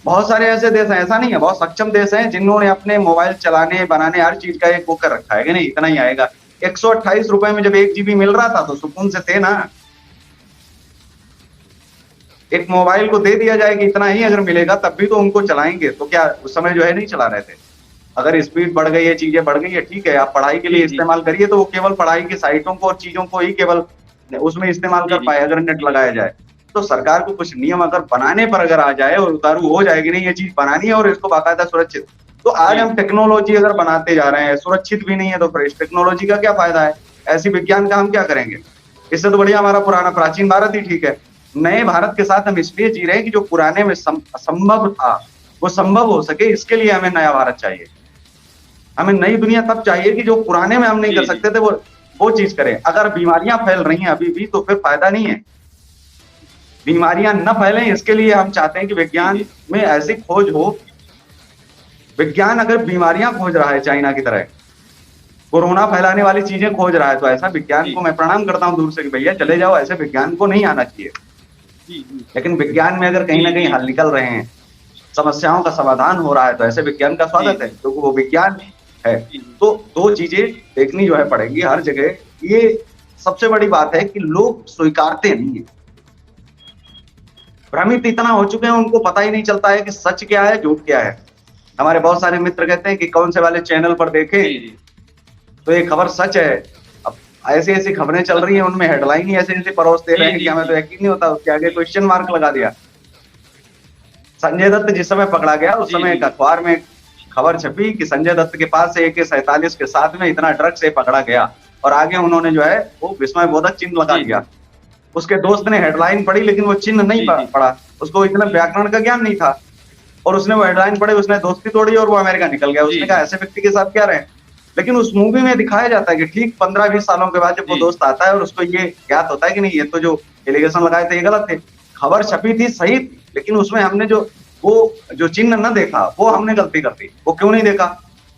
बहुत सारे ऐसे देश हैं, ऐसा नहीं है, बहुत सक्षम देश हैं जिन्होंने अपने मोबाइल चलाने बनाने हर चीज का एक वो कर रखा है कि नहीं इतना ही आएगा। 128 रुपए में जब 1 GB मिल रहा था तो सुकून से थे ना। एक मोबाइल को दे दिया जाए कि इतना ही अगर मिलेगा तब भी तो उनको चलाएंगे, तो क्या उस समय जो है नहीं चला रहे थे? अगर स्पीड बढ़ गई है, चीजें बढ़ गई है, ठीक है, आप पढ़ाई के लिए इस्तेमाल करिए तो वो केवल पढ़ाई की साइटों को और चीजों को ही केवल उसमें इस्तेमाल कर पाए अगर नेट लगाया जाए। तो सरकार को कुछ नियम अगर बनाने पर अगर आ जाए और उतारू हो जाएगी, नहीं ये चीज बनानी है और इसको बाकायदा सुरक्षित। तो आज हम टेक्नोलॉजी अगर बनाते जा रहे हैं, सुरक्षित भी नहीं है, तो फिर इस टेक्नोलॉजी का क्या फायदा है? ऐसी विज्ञान का हम क्या करेंगे? इससे तो बढ़िया हमारा पुराना प्राचीन भारत ही ठीक है। नए भारत के साथ हम इसलिए जी रहे हैं कि जो पुराने में असंभव था वो संभव हो सके, इसके लिए हमें नया भारत चाहिए। हमें नई दुनिया तब चाहिए कि जो पुराने में हम नहीं कर सकते थे वो चीज करें। अगर बीमारियां फैल रही हैं अभी भी तो फिर फायदा नहीं है। बीमारियां न फैलें इसके लिए हम चाहते हैं कि विज्ञान में ऐसी खोज हो। विज्ञान अगर बीमारियां खोज रहा है चाइना की तरह, कोरोना फैलाने वाली चीजें खोज रहा है, तो ऐसा विज्ञान जी। को मैं प्रणाम करता हूँ दूर से कि भैया चले जाओ, ऐसे विज्ञान को नहीं आना चाहिए। जी जी लेकिन विज्ञान में अगर कहीं ना जी, कहीं जी। हल निकल रहे हैं, समस्याओं का समाधान हो रहा है, तो ऐसे विज्ञान का स्वागत है, क्योंकि वो विज्ञान है। जी, तो दो चीजें देखनी जो है पड़ेगी हर जगह। ये सबसे बड़ी बात है कि लोग स्वीकारते नहीं है, भ्रमित इतना हो चुके हैं, उनको पता ही नहीं चलता है कि सच क्या है झूठ क्या है। हमारे बहुत सारे मित्र कहते हैं कि कौन से वाले चैनल पर देखें जी, जी। तो ये खबर सच है। अब ऐसी ऐसी खबरें चल रही हैं, उनमें हेडलाइन ही ऐसे ऐसे परोस दे रहे हैं कि हमें तो यकीन नहीं होता, उसके आगे क्वेश्चन मार्क लगा दिया। संजय दत्त जिस समय पकड़ा गया, उस जी, समय जी। एक अखबार में खबर छपी कि संजय दत्त के पास से AK-47 के साथ में इतना ड्रग्स से पकड़ा गया, और आगे उन्होंने जो है वो विस्मयबोधक चिन्ह लगा जी, दिया। उसके दोस्त ने हेडलाइन पढ़ी लेकिन वो चिन्ह नहीं जी, जी। पढ़ा, उसको इतना व्याकरण का ज्ञान नहीं था, और उसने वो हेडलाइन पढ़ी, उसने दोस्ती तोड़ी और वो अमेरिका निकल गया। जी, उसने कहा जी। ऐसे व्यक्ति के साथ क्या रहे। लेकिन उस मूवी में दिखाया जाता है कि ठीक 15-20 सालों के बाद जब वो जी। दोस्त आता है और उसको ये ज्ञात होता है कि नहीं, ये तो जो एलिगेशन लगाए थे ये गलत थे। खबर छपी थी सही थी, लेकिन उसमें हमने वो जो चिन्ह न देखा, वो हमने गलती कर दी। वो क्यों नहीं देखा,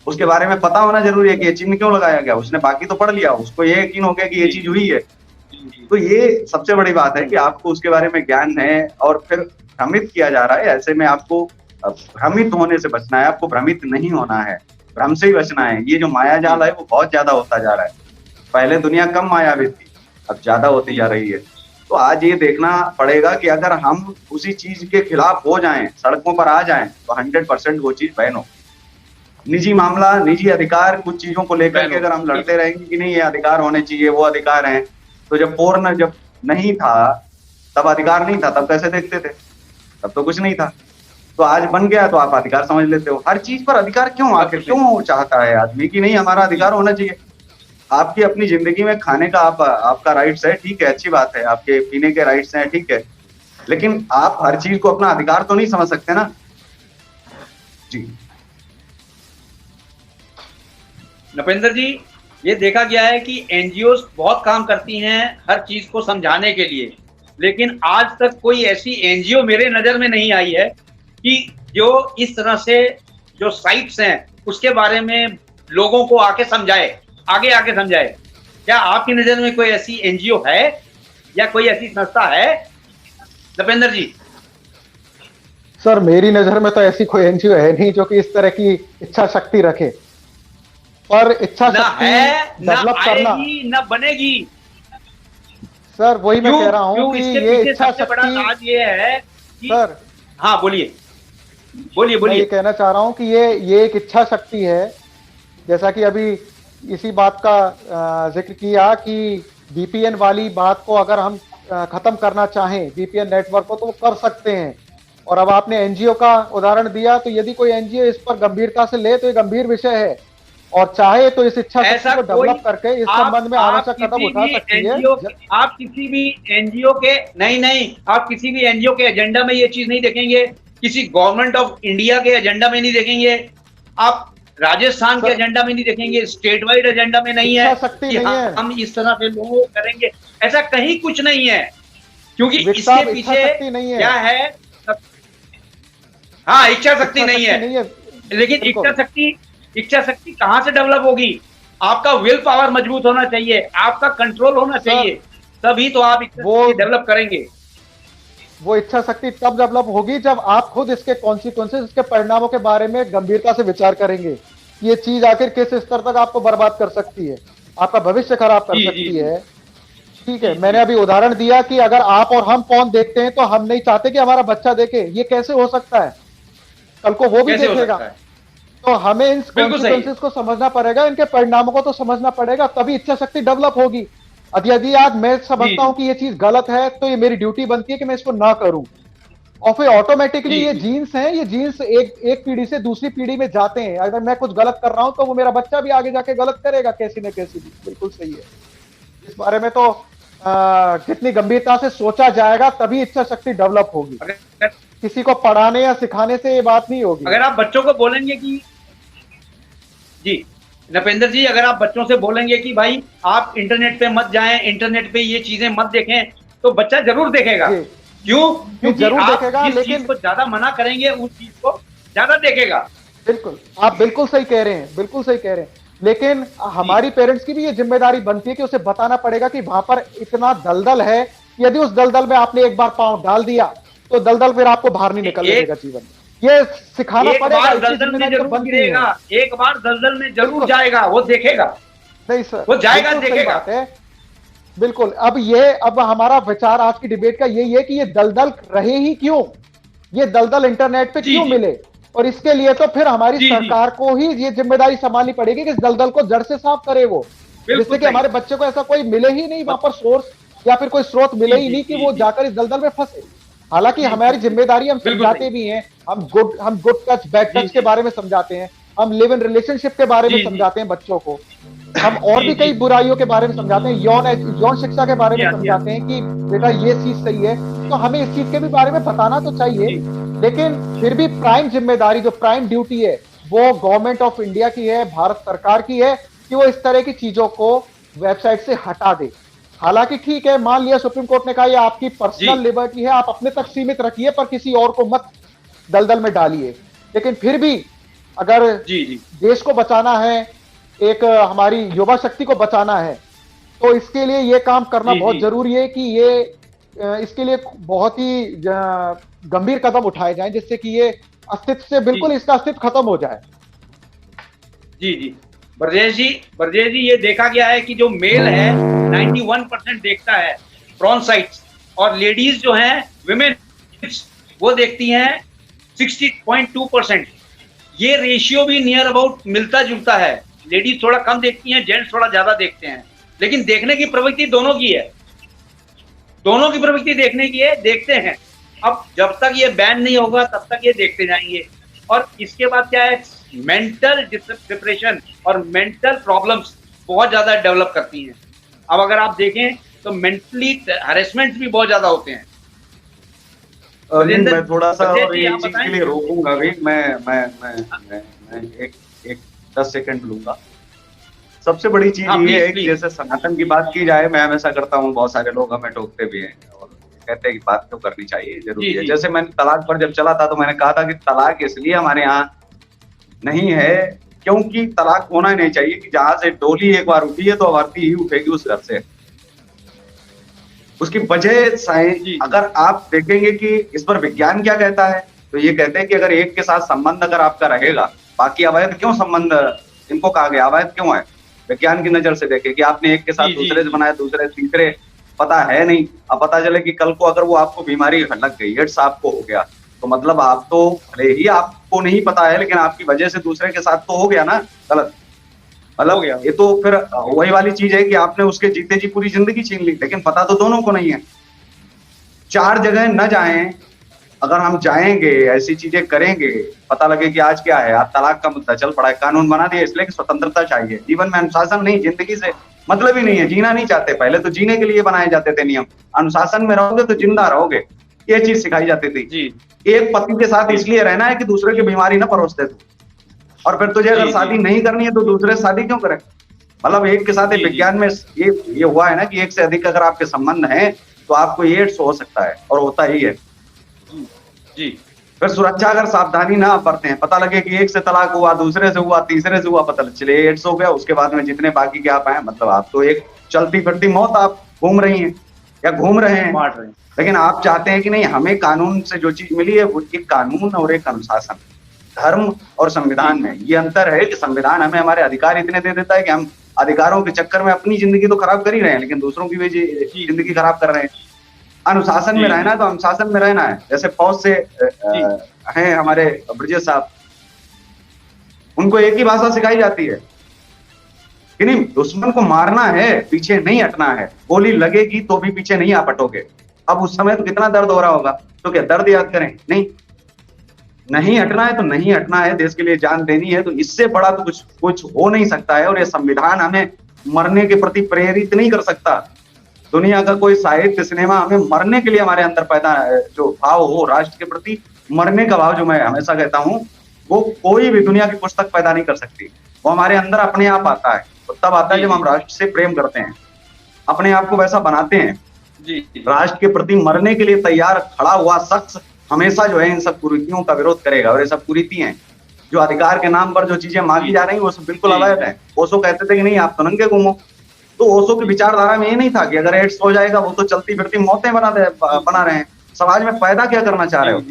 उसके बारे में पता होना जरूरी है कि ये चिन्ह क्यों लगाया गया। उसने बाकी तो पढ़ लिया, उसको ये यकीन हो गया कि ये जी। चीज हुई है। जी, जी। तो ये सबसे बड़ी बात है कि आपको उसके बारे में ज्ञान है और फिर भ्रमित किया जा रहा है। ऐसे में आपको भ्रमित होने से बचना है, आपको भ्रमित नहीं होना है, भ्रम से ही बचना है। ये जो माया जाल है वो बहुत ज्यादा होता जा रहा है। पहले दुनिया कम मायावी थी, अब ज्यादा होती जा रही है। तो आज ये देखना पड़ेगा कि अगर हम उसी चीज के खिलाफ हो जाएं, सड़कों पर आ जाएं, तो 100% वो चीज बैन हो। निजी मामला, निजी अधिकार, कुछ चीजों को लेकर के अगर हम लड़ते रहेंगे कि नहीं ये अधिकार होने चाहिए, वो अधिकार हैं, तो जब नहीं था तब अधिकार नहीं था, तब कैसे देखते थे, तब तो कुछ नहीं था। तो आज बन गया तो आप अधिकार समझ लेते हो। हर चीज पर अधिकार क्यों, आखिर क्यों चाहता है आदमी कि नहीं हमारा अधिकार होना चाहिए। आपकी अपनी जिंदगी में खाने का आपका राइट्स है, ठीक है, अच्छी बात है, आपके पीने के राइट्स हैं, ठीक है, लेकिन आप हर चीज को अपना अधिकार तो नहीं समझ सकते ना। जी नपेंद्र जी, ये देखा गया है कि एनजीओ बहुत काम करती हैं हर चीज को समझाने के लिए, लेकिन आज तक कोई ऐसी एनजीओ मेरे नजर में नहीं आई है कि जो इस तरह से जो साइट्स हैं उसके बारे में लोगों को आके समझाए, आगे समझाए। क्या आपकी नजर में कोई ऐसी एनजीओ है या कोई ऐसी संस्था है नपेंद्र जी? सर मेरी नजर में तो ऐसी कोई एनजीओ है नहीं जो कि इस तरह की इच्छा शक्ति रखे, पर इच्छा ना शक्ति है, ना डेवलप करना, आएगी, ना बनेगी। सर वही मैं कह रहा हूं क्यों? कि इसके ये पीछे इच्छा सबसे बड़ा शक्ति, राज ये है कि सर हाँ बोलिए मैं ये कहना चाह रहा हूं कि ये एक इच्छा शक्ति है। जैसा कि अभी इसी बात का जिक्र किया कि वीपीएन वाली बात को अगर हम खत्म करना चाहें, वीपीएन नेटवर्क को, तो वो कर सकते हैं। और अब आपने एनजीओ का उदाहरण दिया, तो यदि कोई एनजीओ इस पर गंभीरता से ले तो ये गंभीर विषय है, और चाहे तो इस इच्छा शक्ति को डेवलप करके इस संबंध में आवश्यक कदम उठा सकती है। आप किसी भी एनजीओ के नहीं, आप किसी भी एनजीओ के एजेंडा में ये चीज नहीं देखेंगे, किसी गवर्नमेंट ऑफ इंडिया के एजेंडा में नहीं देखेंगे, आप राजस्थान के एजेंडा में नहीं देखेंगे, स्टेट वाइड एजेंडा में नहीं है कि हम इस तरह से लोगों को करेंगे। ऐसा कहीं कुछ नहीं है, क्योंकि इसके पीछे क्या है? हाँ, इच्छा शक्ति नहीं है, लेकिन इच्छा शक्ति कहां से डेवलप होगी? आपका विल पावर मजबूत होना चाहिए, आपका कंट्रोल होना चाहिए, तभी तो आप इच्छा शक्ति डेवलप करेंगे। वो इच्छा शक्ति तब डेवलप होगी जब आप खुद इसके कॉन्सिक्वेंसेस, इसके परिणामों के बारे में गंभीरता से विचार करेंगे। ये चीज आखिर किस स्तर तक आपको बर्बाद कर सकती है, आपका भविष्य खराब कर सकती है। ठीक है, मैंने अभी उदाहरण दिया कि अगर आप और हम फोन देखते हैं तो हम नहीं चाहते कि हमारा बच्चा देखे। ये कैसे हो सकता है? कल को वो भी देखेगा, तो हमें इन कॉन्सिक्वेंसेस को समझना पड़ेगा, इनके परिणामों को तो समझना पड़ेगा, तभी इच्छा शक्ति डेवलप होगी। यदि आज मैं समझता हूं कि ये चीज गलत है, तो ये मेरी ड्यूटी बनती है कि मैं इसको ना करूं, और फिर ऑटोमेटिकली ये जीन्स हैं, ये जीन्स एक पीढ़ी से दूसरी पीढ़ी में जाते हैं। अगर मैं कुछ गलत कर रहा हूं तो वो मेरा बच्चा भी आगे जाके गलत करेगा कैसी न कैसी भी। बिल्कुल सही है, इस बारे में तो कितनी गंभीरता से सोचा जाएगा तभी इच्छा शक्ति डेवलप होगी। किसी को पढ़ाने या सिखाने से ये बात नहीं होगी। अगर आप बच्चों को बोलेंगे कि जी नपेंद्र जी, अगर आप बच्चों से बोलेंगे कि भाई आप इंटरनेट पे मत जाएं, इंटरनेट पे ये चीजें मत देखें, तो बच्चा जरूर देखेगा। क्यों? क्योंकि जरूर आप देखेगा, जिस चीज को ज्यादा मना करेंगे उस चीज को ज्यादा देखेगा। बिल्कुल, आप बिल्कुल सही कह रहे हैं, बिल्कुल सही कह रहे हैं। लेकिन हमारी पेरेंट्स की भी ये जिम्मेदारी बनती है कि उसे बताना पड़ेगा कि वहां पर इतना दलदल है, यदि उस दलदल में आपने एक बार पांव डाल दिया तो दलदल फिर आपको बाहर नहीं निकलने देगा जीवन में। ये सिखाना एक पड़ेगा, बार इसकी दलदल में जिम्मेदारी तो जरूर बनती है। गिरेगा, एक बार दलदल में जरूर बिल्कुल। जाएगा, वो देखेगा, नहीं सर, वो जाएगा, बिल्कुल सही देखेगा। बात है। बिल्कुल। अब हमारा विचार आज की डिबेट का यही है कि ये दलदल रहे ही क्यों, ये दलदल इंटरनेट पे जी, क्यों जी। मिले, और इसके लिए तो फिर हमारी जी, जी। सरकार को ही ये जिम्मेदारी संभालनी पड़ेगी कि इस दलदल को जड़ से साफ करे वो, बिल्कुल जिससे कि सही। हमारे बच्चे को ऐसा कोई मिले ही नहीं वहां पर सोर्स, या फिर कोई स्रोत मिले जी, ही जी, नहीं कि जी, वो जी। जाकर इस दलदल में फंसे। हालांकि जी, हमारी जिम्मेदारी, हम बिल्कुल समझाते सही। भी हैं, हम गुड टच बैड जी, टच के जी। बारे में समझाते हैं, हम लिव इन रिलेशनशिप के बारे में जी, जी। समझाते हैं बच्चों को, हम और जी, भी कई जी। बुराइयों के बारे में समझाते हैं, यौन शिक्षा के बारे में जी, जी, समझाते हैं कि बेटा ये चीज सही है। तो हमें इस चीज के भी बारे में बताना तो चाहिए, जी। लेकिन फिर भी प्राइम जिम्मेदारी, जो प्राइम ड्यूटी है, वो गवर्नमेंट ऑफ इंडिया की है, भारत सरकार की है कि वो इस तरह की चीजों को वेबसाइट से हटा दे। हालांकि ठीक है, मान लिया सुप्रीम कोर्ट ने कहा ये आपकी पर्सनल लिबर्टी है, आप अपने तक सीमित रखिए पर किसी और को मत दलदल में डालिए, लेकिन फिर भी अगर जी, जी। देश को बचाना है, एक हमारी युवा शक्ति को बचाना है, तो इसके लिए ये काम करना जी, बहुत जी। जरूरी है कि इसके लिए बहुत ही गंभीर कदम उठाए जाएं, जिससे कि ये अस्तित्व से बिल्कुल इसका अस्तित्व खत्म हो जाए। जी, जी। ब्रजेश जी, ये देखा गया है कि जो मेल है 91% देखता है प्रॉन साइट्स, और लेडीज जो हैं, विमेन, वो देखती हैं 60.2%। ये रेशियो भी नियर अबाउट मिलता जुलता है। लेडीज थोड़ा कम देखती हैं, जेंट्स थोड़ा ज्यादा देखते हैं, लेकिन देखने की प्रवृत्ति दोनों की है, दोनों की प्रवृत्ति देखने की है, देखते हैं। अब जब तक ये बैन नहीं होगा तब तक ये देखते जाएंगे। और इसके बाद क्या है, मेंटल डिप्रेशन और मेंटल प्रॉब्लम्स बहुत ज्यादा डेवलप करती हैं। अब अगर आप देखें तो मेंटली हैरेसमेंट भी बहुत ज्यादा होते हैं। मैं थोड़ा सा ब्रजेश और जी, ये आप चीज के बताएं। लिए रोकूंगा भी, मैं एक 10 सेकंड लूंगा। सबसे बड़ी चीज हाँ, ये प्लीज, है कि प्लीज। जैसे सनातन की बात की जाए, मैं हमेशा करता हूँ, बहुत सारे लोग हमें टोकते भी हैं और कहते हैं कि बात तो करनी चाहिए, जरूरी जी, है। जी। जैसे मैंने तलाक पर जब चला था तो मैंने कहा था कि तलाक इसलिए हमारे यहाँ नहीं है क्योंकि तलाक होना ही नहीं चाहिए कि जहां से डोली एक बार उठी है तो आरती ही उठेगी उस घर से। उसकी वजह जी। अगर आप देखेंगे कि इस पर विज्ञान क्या कहता है, तो ये कहते हैं कि अगर एक के साथ संबंध अगर आपका रहेगा, बाकी अवैध क्यों संबंध इनको कहा गया, अवैध क्यों है? विज्ञान की नजर से देखें कि आपने एक के साथ जी, जी, दूसरे से जी। बनाया, दूसरे तीसरे पता है नहीं, अब पता चले कि कल को अगर वो आपको बीमारी लग गई, एड्स आपको हो गया, तो मतलब आप तो भले ही आपको नहीं पता है लेकिन आपकी वजह से दूसरे के साथ तो हो गया ना गलत। हो मतलब गया। ये तो फिर वही वाली चीज है कि आपने उसके जीते जी पूरी जिंदगी छीन ली, लेकिन पता तो दोनों को नहीं है। 4 जगह न जाएं, अगर हम जाएंगे, ऐसी चीजें करेंगे, पता लगे कि आज क्या है, आज तलाक का मुद्दा चल पड़ा है, कानून बना दिया इसलिए कि स्वतंत्रता चाहिए, जीवन में अनुशासन नहीं, जिंदगी से मतलब ही नहीं है, जीना नहीं चाहते। पहले तो जीने के लिए बनाए जाते थे नियम, अनुशासन में रहोगे तो जिंदा रहोगे, ये चीज सिखाई जाती थी। जी। एक पति के साथ इसलिए रहना है कि दूसरे की बीमारी ना परोसते तू, और फिर तुझे अगर जी, शादी जी। नहीं करनी है तो दूसरे से शादी क्यों करे? मतलब एक के साथ जी, जी। विज्ञान में ये हुआ है ना कि एक से अधिक अगर आपके संबंध हैं तो आपको ये एड्स हो सकता है, और होता ही है। जी। फिर सुरक्षा अगर सावधानी ना बरतें, पता लगे कि एक से तलाक हुआ, दूसरे से हुआ, तीसरे से हुआ, पता चले एड्स हो गया, उसके बाद में जितने बाकी के आप हैं, मतलब आप तो एक चलती फिरती मौत आप घूम रही हैं या घूम रहे हैं। बांट रहे हैं। लेकिन आप चाहते हैं कि नहीं, हमें कानून से जो चीज मिली है वो एक कानून और एक अनुशासन, धर्म और संविधान में ये अंतर है कि संविधान हमें हमारे अधिकार इतने दे देता है कि हम अधिकारों के चक्कर में अपनी जिंदगी तो खराब कर ही रहे हैं, लेकिन दूसरों की भी जिंदगी खराब कर रहे हैं। अनुशासन में रहना है तो अनुशासन में रहना है। जैसे फौज से हैं हमारे ब्रजेश साहब, उनको एक ही भाषा सिखाई जाती है कि नहीं, दुश्मन को मारना है, पीछे नहीं हटना है, गोली लगेगी तो भी पीछे नहीं आप हटोगे। अब उस समय तो कितना दर्द हो रहा होगा, तो क्या दर्द याद करें? नहीं हटना है तो नहीं हटना है, देश के लिए जान देनी है, तो इससे बड़ा तो कुछ हो नहीं सकता है। और ये संविधान हमें मरने के प्रति प्रेरित नहीं कर सकता। दुनिया का कोई साहित्य, सिनेमा हमें मरने के लिए हमारे अंदर पैदा जो भाव हो राष्ट्र के प्रति, मरने का भाव, जो मैं हमेशा कहता हूँ, वो कोई भी दुनिया की पुस्तक पैदा नहीं कर सकती। वो हमारे अंदर अपने आप आता है, वो तब आता है जब हम राष्ट्र से प्रेम करते हैं, अपने आप को वैसा बनाते हैं। राष्ट्र के प्रति मरने के लिए तैयार खड़ा हुआ शख्स हमेशा जो है इन सब कुरीतियों का विरोध करेगा, और ये सब कुरीति हैं। जो अधिकार के नाम पर जो चीजें मांगी जा रही हैं वो सब बिल्कुल अवैध है। ओशो कहते थे कि नहीं आप तो नंगे घूमो, तो ओशो की विचारधारा में ये नहीं था कि अगर एड्स हो जाएगा वो तो चलती फिरती मौतें बना रहे हैं। समाज में पैदा क्या करना चाह रहे हो,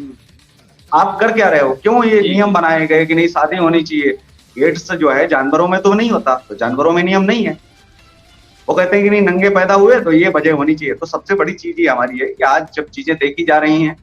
आप कर क्या रहे हो? क्यों ये नियम बनाए गए कि नहीं शादी होनी चाहिए? एड्स जो है जानवरों में तो नहीं होता, तो जानवरों में नियम नहीं है। वो कहते हैं कि नहीं नंगे पैदा हुए तो ये वजह होनी चाहिए। तो सबसे बड़ी चीज ये हमारी है कि आज जब चीजें देखी जा रही हैं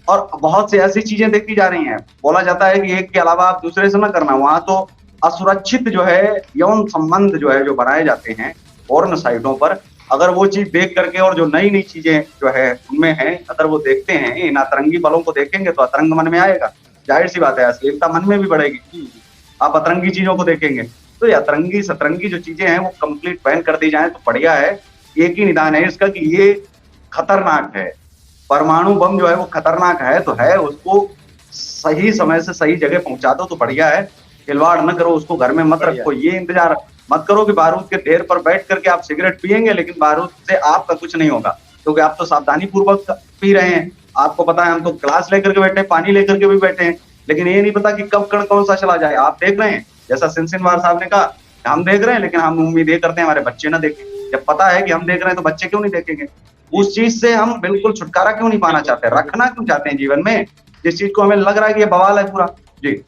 और बहुत सी ऐसी चीजें देखी जा रही हैं, बोला जाता है कि एक के अलावा आप दूसरे से ना करना, वहां तो असुरक्षित जो है यौन संबंध जो है जो बनाए जाते हैं पोर्न साइटों पर, अगर वो चीज देख करके और जो नई नई चीजें जो है उनमें है अगर वो देखते हैं, इन अतरंगी बलों को देखेंगे तो अतरंग मन में आएगा, जाहिर सी बात है अश्लीलता मन में भी बढ़ेगी। आप अतरंगी चीजों को देखेंगे तो ये अतरंगी सतरंगी जो चीजें हैं वो कंप्लीट बैन कर दी जाए तो बढ़िया है। एक ही निदान है इसका कि ये खतरनाक है, परमाणु बम जो है वो खतरनाक है तो है, उसको सही समय से सही जगह पहुंचा दो तो बढ़िया है। खिलवाड़ न करो, उसको घर में मत रखो, ये इंतजार मत करो कि बारूद के ढेर पर बैठ करके आप सिगरेट पिएंगे लेकिन बारूद से आपका कुछ नहीं होगा, क्योंकि आप तो सावधानी पूर्वक पी रहे हैं। आपको पता है हम तो ग्लास लेकर के बैठे हैं, पानी लेकर के भी बैठे हैं, लेकिन ये नहीं पता कि कब कण कौन सा चला जाए। आप देख रहे हैं जैसा सिनसिनवार साहब ने कहा, हम देख रहे हैं लेकिन हम उम्मीद ये करते हैं हमारे बच्चे ना देखें। जब पता है कि हम देख रहे हैं तो बच्चे क्यों नहीं देखेंगे? उस चीज से हम बिल्कुल छुटकारा क्यों नहीं पाना चाहते, रखना क्यों चाहते हैं जीवन में जिस चीज को हमें लग रहा है कि ये बवाल है पूरा। जी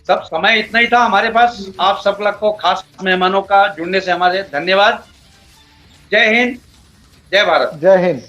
सब समय इतना ही था हमारे पास। आप सब लोग को खास मेहमानों का जुड़ने से हमारे धन्यवाद। जय हिंद, जय भारत। जय हिंद।